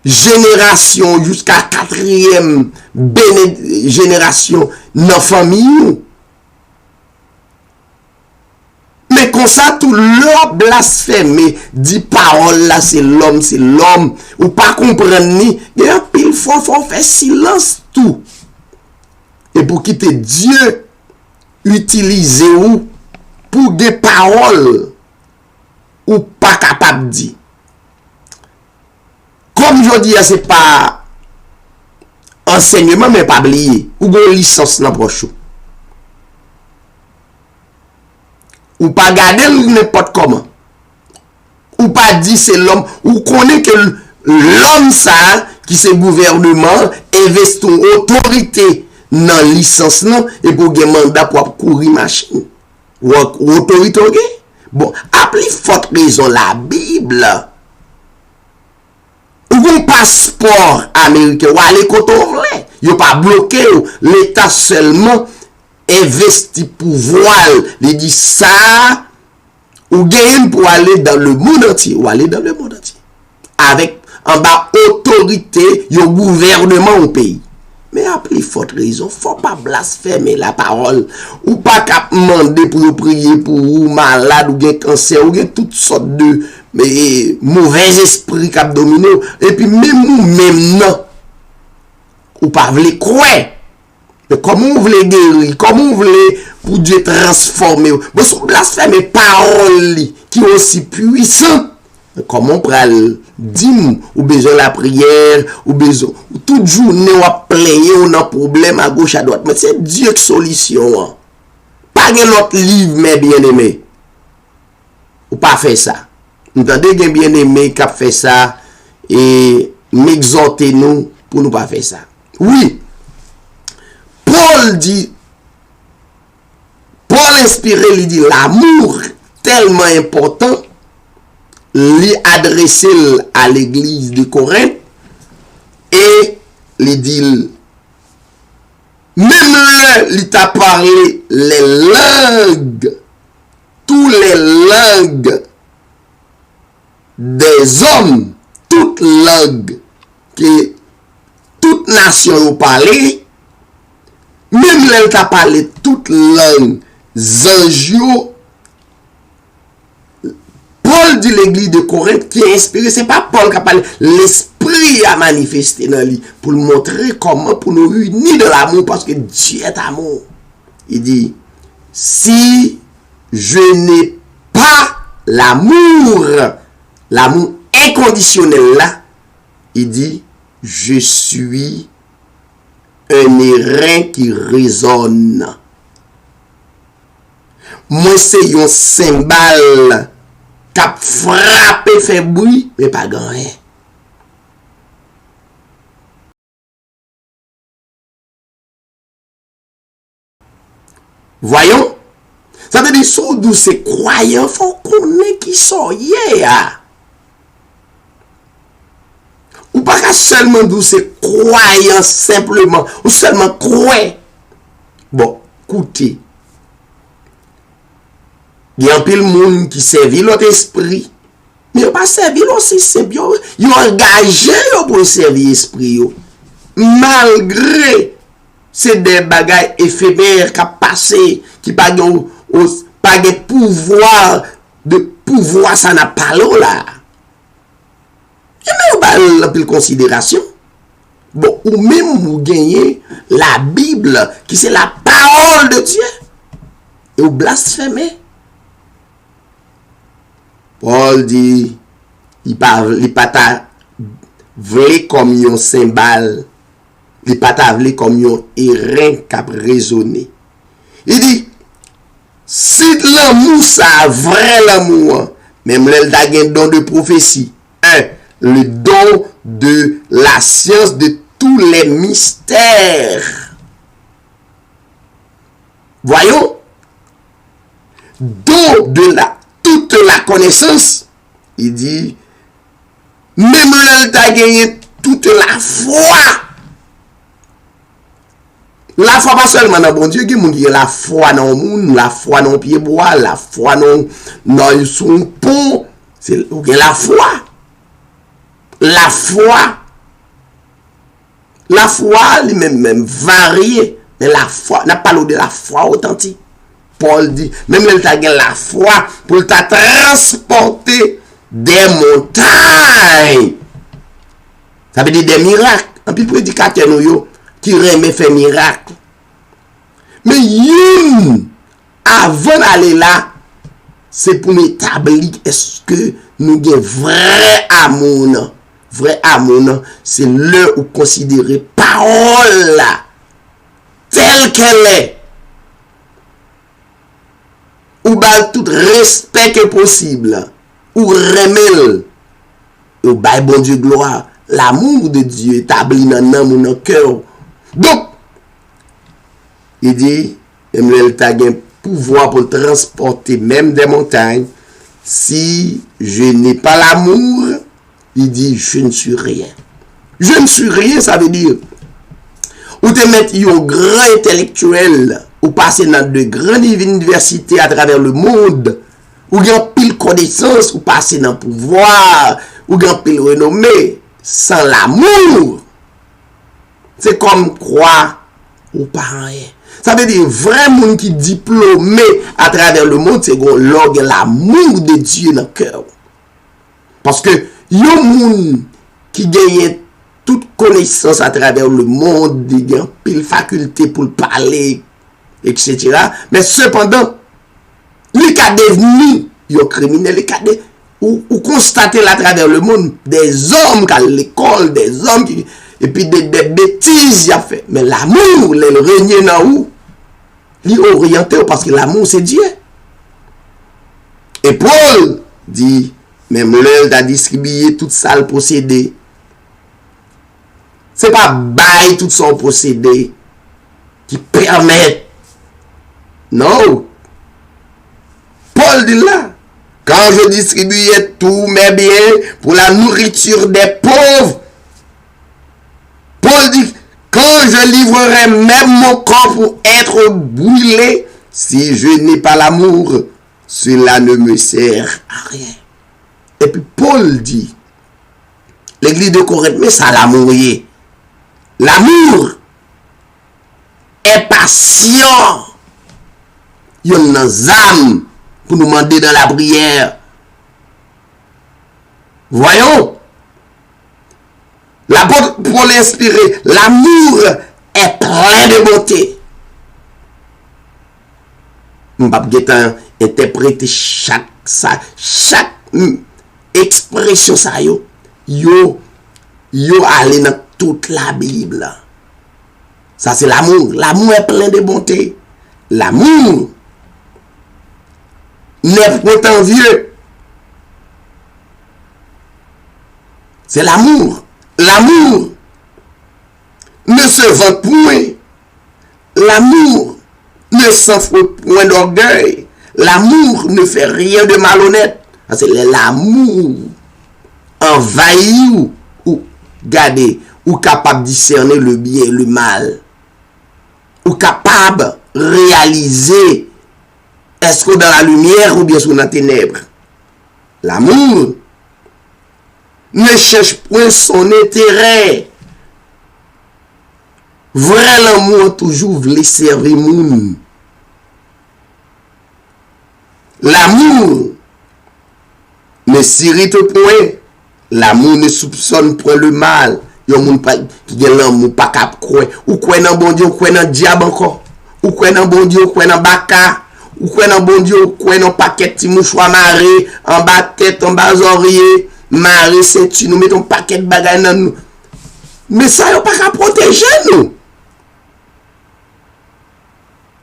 génération jusqu'à quatrième génération dans la famille. Mais comme ça, tout l'homme blasphémé, dit parole là, c'est l'homme, ou pas comprendre ni, il y a pile fois, faut faire silence tout. Et pour quitter Dieu, utiliser ou pour des paroles, ou pas capable de dire. Comme je dis, c'est pas enseignement, mais pas oublier. Ou une licence dans proche. Ou pas garder n'importe comment. Ou pas dire c'est l'homme. Ou connaît que l'homme ça, qui c'est gouvernement, investit en autorité dans licence non, et pour gagner mandat pour courir machine. Ou autorité. Bon, appelez forte raison la Bible. Ou un passeport américain, ou aller côté vrai. Yo pas bloqué, l'État seulement investi pouvoir. Il dit ça, ou gagne pour aller dans le monde entier, ou aller dans le monde entier. Avec, en bas, autorité, yo gouvernement au pays. Mais appelez forte raison, faut pas blasphémer la parole. Ou pas qu'à demander pour prier pour ou malade, ou gen cancer, ou gen toutes sortes de mauvais esprits qui dominé. Et puis même non. Ou pas voulez croire. Mais comment vous voulez guérir? Comment vous voulez pour Dieu transformer? Mais son blasphémer parole qui est aussi puissant. Comment on peut dire ou besoin la prière ou besoin toute journée on a plaigner on a problème à gauche à droite mais c'est Dieu qui solution pas un autre livre mais bien aimé ou pas faire ça entendez bien aimé qui a fait ça et m'exhorter nous pour nous pas faire ça oui Paul inspiré il dit l'amour tellement important lui adressé à l'église de Corinthe et lui dit même là il t'a parlé les langues toutes les langues des hommes toutes langues que toute nation ont parlé même là il t'a parlé toutes langues anges. Paul dit l'église de Corinthe qui est inspiré, c'est pas Paul qui a parlé, l'esprit a manifesté dans lui pour nous montrer comment pour nous unir de l'amour parce que Dieu est amour. Il dit, si je n'ai pas l'amour inconditionnel là, il dit, je suis un airain qui résonne. Moi c'est un cymbale qui a frappé, fait bruit, mais pas gagné. Voyons, ça veut dire sous d'où c'est croyant, faut qu'on ait qui sont hier. Ou pas qu'à seulement d'où c'est croyant simplement, ou seulement croire. Bon, écoutez. Il y a un peu de monde qui servit l'autre esprit. Mais pas servir aussi, c'est bien. Ils ont engagé pour servir l'esprit. Malgré ces des bagailles éphémères qui ont passé, qui pas de pouvoir, ça n'a pas là. Il y a même considération. Bon, ou même vous gagnez la Bible, qui c'est la parole de Dieu, et vous blasphémez. Paul dit, il pas ta vle comme un cymbale, il pas ta vle comme un airain qui a raisonné. Il dit, si l'amour, ça vrai l'amour, même l'elle a un don de prophétie, le don de la science de tous les mystères. Voyons, don de toute la connaissance, il dit, même l'elle a gagné toute la foi. La foi pas seulement dans bon Dieu, il y a la foi dans le monde, la foi dans le pied bois, la foi dans son pont, c'est la foi. La foi, même variée, mais la foi, n'a pas de la foi authentique. Paul dit, même elle t'a gagné la foi pour t'a transporter des montagnes. Ça veut dire des miracles. Un peu prédicateur qui remet faire miracle. Mais avant d'aller là, c'est pour nous établir est-ce que nous avons vrai amour. Vrai amour, c'est l'heure où considérer parole là, telle qu'elle est. Ou bah tout respect que possible. Ou remel. Ou bah bon Dieu gloire. L'amour de Dieu établi dans mon cœur. Donc, il dit, même elle t'a un pouvoir pour transporter même des montagnes. Si je n'ai pas l'amour, il dit, je ne suis rien. Je ne suis rien, ça veut dire, ou te mettre un grand intellectuel, ou passer dans de grandes universités à travers le monde, ou grand pile connaissance, ou passer dans le pouvoir, ou grand pile renommée, sans l'amour, c'est comme croire ou pas rien. Ça veut dire, vrai monde qui est diplômé à travers le monde, c'est l'amour de Dieu dans le cœur. Parce que, il y a un monde qui gagne toute connaissance à travers le monde, il y a pile faculté pour parler, etc. Mais cependant, les cas devenu, il y a criminel, ou constater à travers le monde des hommes qui à l'école, des hommes qui, et puis des bêtises il a fait. Mais l'amour, le régner dans où? Il est orienté parce que l'amour c'est Dieu. Et Paul dit, même l'heure d'a distribué tout ça le possédé. C'est pas bail tout son possédé qui permet. Non. Paul dit là, quand je distribuais tous mes biens pour la nourriture des pauvres, Paul dit, quand je livrerai même mon corps pour être brûlé, si je n'ai pas l'amour, cela ne me sert à rien. Et puis Paul dit, l'église de Corinthe, mais ça l'amour. L'amour est patient. Il y a une âme pour nous demander dans la prière. Voyons. L'apôtre pour l'inspirer, l'amour est plein de beauté. Je ne vais pas interpréter chaque expression ça yo aller dans toute la Bible. Ça c'est l'amour. L'amour est plein de bonté. L'amour n'est pas envieux. C'est l'amour. L'amour ne se vante point. L'amour ne s'enfle point d'orgueil. L'amour ne fait rien de malhonnête. C'est l'amour envahit ou garder ou capable de discerner le bien et le mal. Ou capable de réaliser Est-ce que dans la lumière ou bien sous la ténèbre? L'amour ne cherche point son intérêt. Vrai l'amour toujours voulait servir moun. L'amour ne s'irrite point. L'amour ne soupçonne point le mal. Yon moun pa qui gen l'amour pas cap croire. Ou croire dans bon Dieu, ou croire dans diable encore. Ou croire dans bon Dieu, ou croire dans baka. Ou croire dans bon Dieu, ou croire dans paquet ti mouchoir maré en bas tête, en bas oreiller, maré ceinture, nous mettons paquet de bagaille dans nous. Mais ça yon pas qu'à protéger nous.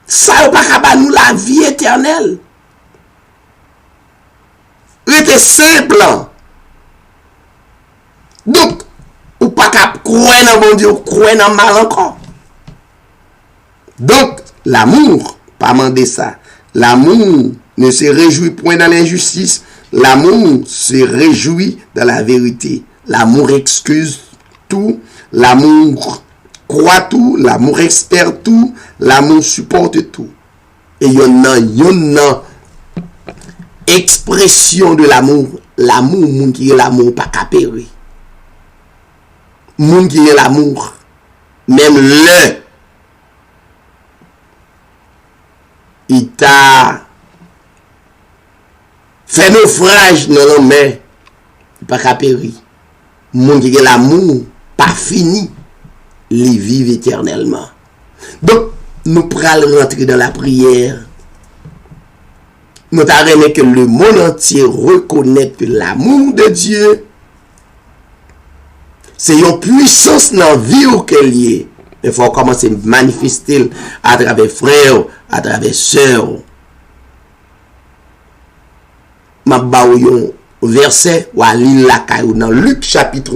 Ça yon pas qu'à nous la vie éternelle. Rete simple. Donc, ou pas qu'à croire dans bon Dieu, croire dans mal encore. Donc, l'amour, pas demander ça. L'amour ne se réjouit point dans l'injustice. L'amour se réjouit dans la vérité. L'amour excuse tout. L'amour croit tout. L'amour espère tout. L'amour supporte tout. Et il y en a expression de l'amour. L'amour, moun qui est l'amour, pas capéré. Moun qui est l'amour, même il t'a fait naufrage dans la mer, pas capéré. Moun qui est l'amour, pas fini, les vivent éternellement. Donc, nous pourrons rentrer dans la prière. Nous t'arrêtons que le monde entier reconnaît que l'amour de Dieu, c'est une puissance dans la vie auquel il est. Il faut commencer à manifester à travers frères, à travers sœurs. Je vais un verset ou à lire la caillou dans Luc chapitre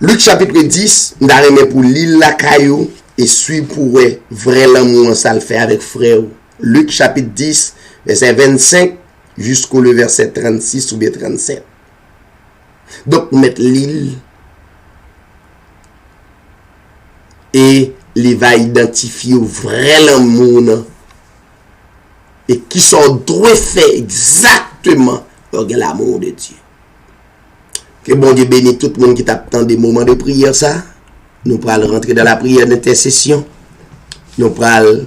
10. Je vais pour lire la caillou et suivre pour vrai l'amour, ça le fait avec frère. Luc chapitre 10, verset 25 jusqu'au verset 36 ou bien 37. Donc, mettre l'île et il va identifier vrai l'amour et qui sont droits fait exactement avec l'amour de Dieu. Que bon Dieu bénisse tout le monde qui t'attend des moments de prière ça. Nous allons rentrer dans la prière d'intercession. Nous allons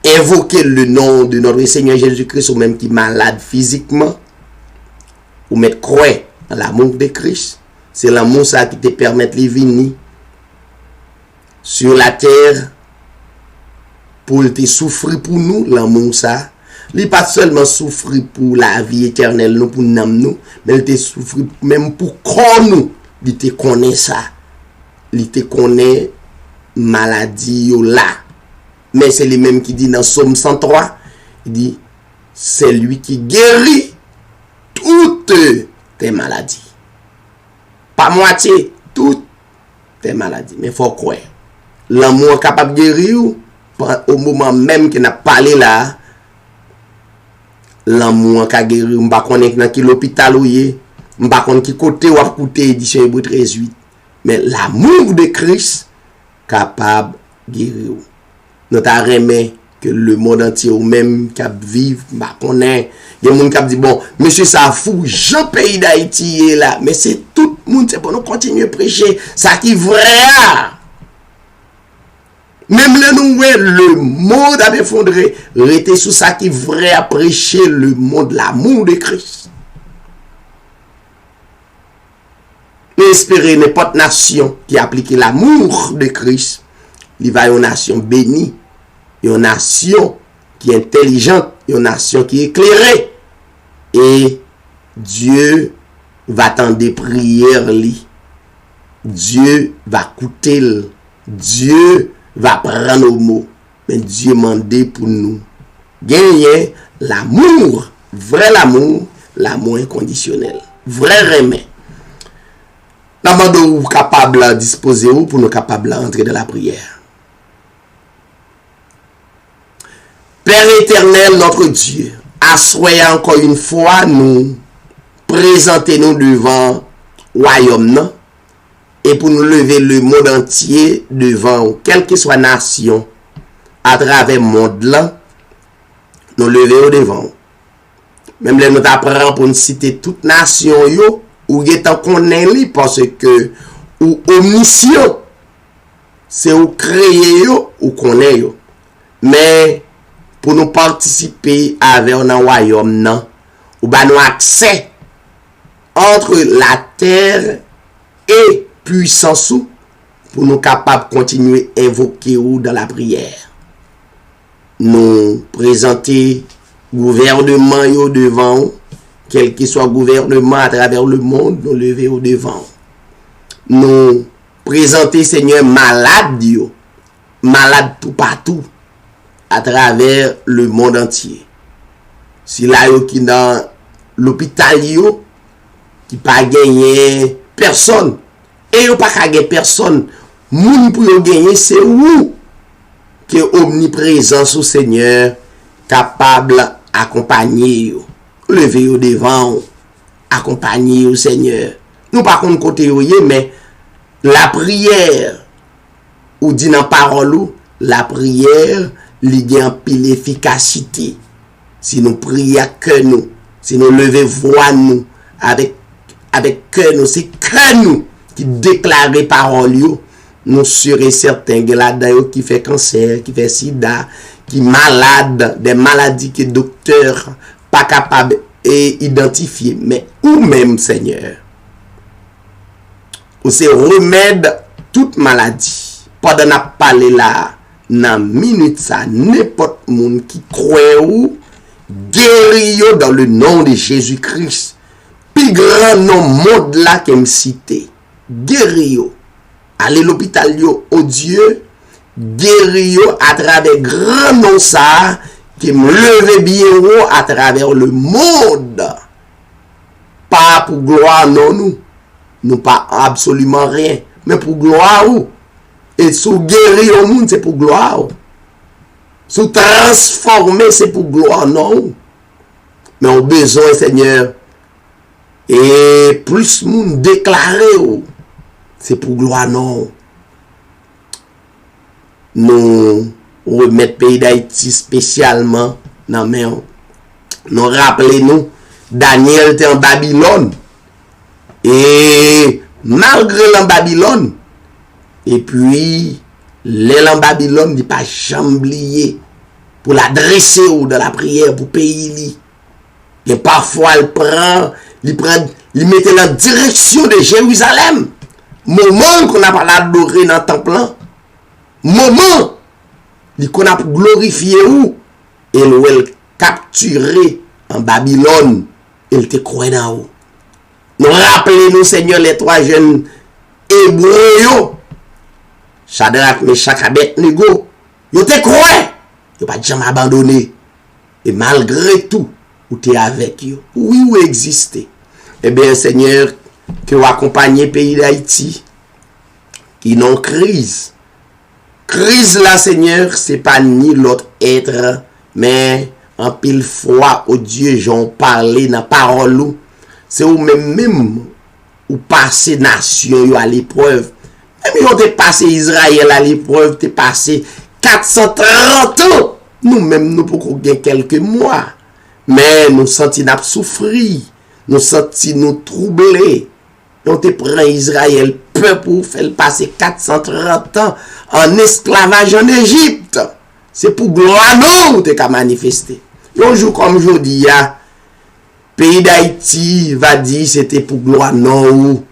invoquer le nom de notre Seigneur Jésus-Christ ou même qui est malade physiquement. Ou mettre croix dans l'amour de Christ. C'est l'amour ça qui te permet de venir sur la terre pour te souffrir pour nous. L'amour ça, il pas seulement souffrir pour la vie éternelle nous pour nous, mais il te souffrir même pour corps nous. Il te connaît ça. Il te connaît maladie là. Mais c'est lui même qui dit dans Psaume 103, il dit c'est lui qui guérit toutes tes maladies. Pas moitié, toutes tes maladies. Mais il faut croire. L'amour est capable de guérir au moment même qu'il n'a pas parlé là. L'amour est capable de guérir. Je ne sais pas dans quel hôpital ou je ne sais pas qui côté ou à côté édition Hébreux 13:8. Mais l'amour de Christ est capable de guérir. Nous avons remis que le monde entier ou même qui vivent, bah connaît, il y a des gens qui disent bon, monsieur ça fou, Jean pays d'Haïti est là, mais c'est tout le monde, c'est pour nous continuer à prêcher ça qui est vrai. Même là nous le monde a effondré, rester sous ça qui est vrai à prêcher le monde l'amour de Christ. Espérer n'importe nation qui applique l'amour de Christ, il va y avoir une nation bénie. Une nation qui est intelligente, une nation qui est éclairée. Et Dieu va attendre des prières. Dieu va écouter. Dieu va prendre nos mots. Mais Dieu m'a demandé pour nous gagner l'amour, vrai l'amour inconditionnel, vrai remède. Nous sommes capables de disposer pour nous capables d'entrer dans la prière. Père éternel, notre Dieu, assoyez encore une fois nous, présentez-nous devant le royaume et pour nous lever le monde entier devant, quelle que soit nation, à travers le monde là, nous lever au devant. Même les nous apprend pour nous citer toute nation yo, ou étant connaît li parce que ou omniscient, c'est ou créer yo ou connaît yo. Mais pour nous participer avec un royaume nan, ou ba nous accès entre la terre et puissance ou, pour nous capables de continuer à invoquer ou dans la prière. Nous présenter gouvernement yo devant, quel que soit gouvernement à travers le monde, nous lever au devant. Nous présenter Seigneur malade yo, malade tout partout à travers le monde entier. Si là yo qui dans l'hôpital yo qui pas gagné personne et yo pas gagné personne, moun pour yo gagner c'est où que omniprésence au Seigneur capable accompagner yo, lever au devant, accompagner au Seigneur. Nous pas contre côté yo mais la prière ou dit dans parole ou la prière li gen pile efficacité. Si nous prions que nous, si nous levons voix nous avec que nous, c'est que nous qui déclarons parole yo, nous serons certains que là-dedans qui fait cancer, qui fait sida, qui malade, des maladies que docteur pas capable d'identifier, mais ou même Seigneur. Ou c'est remède toute maladie. Pendant n'a parlé là, dans minute ça, n'importe monde qui croit ou guéri yo dans le nom de Jésus-Christ. Plus grand nom monde là qui me cité. Guéri yo. Allez l'hôpital yo, oh Dieu, guéri yo à travers grand nom ça qui me leve bien haut à travers le monde. Pas pour gloire non nous. Nous pas absolument rien, mais pour gloire ou. Et sous guérir au monde c'est pour gloire. Sous transformer c'est pour gloire non. Mais on a besoin Seigneur. Et plus monde déclaré c'est pour gloire non. Nous remettre pays d'Haïti spécialement dans main. Nous rappelez-nous Daniel était en Babylone. Et malgré l'en Babylone, et puis l'en Babylone n'est pas chamblié pour l'adresser ou dans la prière pour payer. Et parfois il mettait la direction de Jérusalem. Moment qu'on a pas l'adoré dans le temple. Moment qu'on a glorifié où et il capturé en Babylone. Il te croit dans où. Nous rappelez-nous, Seigneur, les trois jeunes hébreux, Shadrach, Meshach, Abednego, ils te croient, ils pas jamais abandonné. Et malgré tout, vous êtes avec eux. Oui, vous existez. Eh bien, Seigneur, que vous accompagnez le pays d'Haïti, qui n'ont crise. Crise là, Seigneur, c'est pas ni l'autre être, mais en pile fois, au Dieu, j'en parlais dans la parole. C'est ou même ou passer nation à l'épreuve. Même on te passé Israël à l'épreuve, te passé 430 ans. Nous-mêmes, nous pouvons gagner quelques mois. Mais nous sentons nous souffrir. Nous sentons nous troubler. On te prend Israël, peuple pour faire passer 430 ans en esclavage en Égypte. C'est pour gloire nous te qu'à manifester. Un jour comme aujourd'hui, pays d'Haïti va dire c'était pour gloire non.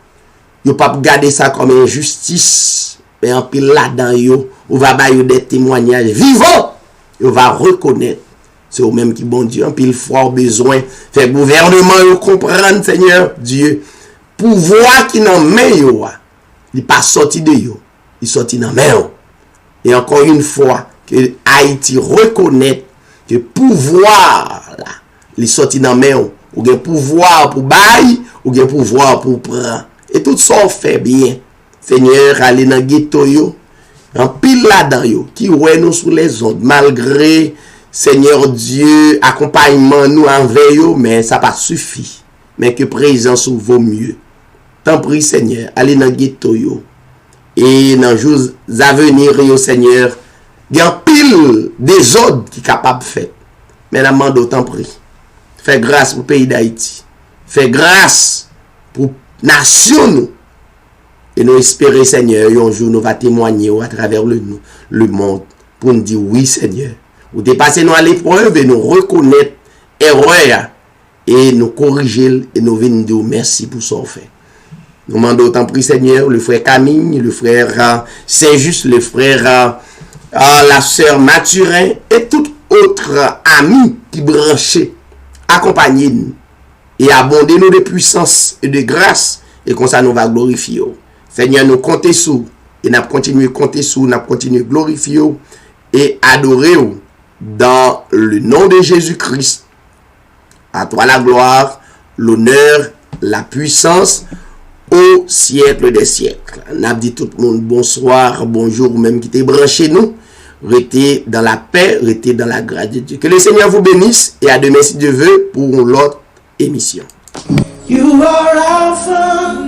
Yo pas garder ça comme injustice. Mais en pile là-dedans yo, on va bailler des témoignages vivants. On va reconnaître. C'est au même qui bon Dieu. En pile fois besoin fait gouvernement yo comprendre Seigneur Dieu. Pouvoir qui nan main yo, il pas sorti de yo. Il sorti dans main yo. Et encore une fois que Haïti reconnaît que pouvoir là, il sorti dans main yo. Ou gen pouvoir pour bailler, ou gen pouvoir pour prendre. Et tout ça fait bien. Seigneur, allez dans ghetto yo, en pile là-dedans yo, qui ouais nous sous les ondes, malgré, Seigneur Dieu, accompagnement nous envers yo, mais ça pas suffit. Mais que présence vaut mieux. Tant prie, Seigneur, allez dans ghetto yo. Et dans les jours à venir, yo, Seigneur, Il y a un pile des ordres qui est capable de faire. Mais nous demandons autant prix. Fais grâce pour le pays d'Haïti. Fais grâce pour la nation nous. Et nous espérons, Seigneur, un jour nous va témoigner à travers le monde pour nous dire oui, Seigneur. Vous dépassez nous à l'épreuve et nous reconnaître erreur et nous corriger et nous venir dire merci pour ce qu'on fait. Nous demandons autant prix, Seigneur, le frère Camille, le frère Saint-Just, le frère la sœur Mathurin et tout autre ami qui branchait, accompagnez nous et abondez nous de puissance et de grâce et comme ça nous va glorifier. Seigneur, nous comptons sur et nous continuons à compter sur, nous continuons à glorifier et adorer dans le nom de Jésus-Christ. À toi la gloire, l'honneur, la puissance au siècle des siècles. Nous dit tout le monde bonsoir, bonjour, même qui t'est branché nous. Restez dans la paix, restez dans la grâce de Dieu. Que le Seigneur vous bénisse et à demain si Dieu veut pour l'autre émission. You are Alpha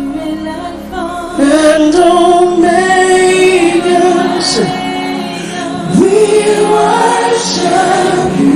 and Omega. We worship you.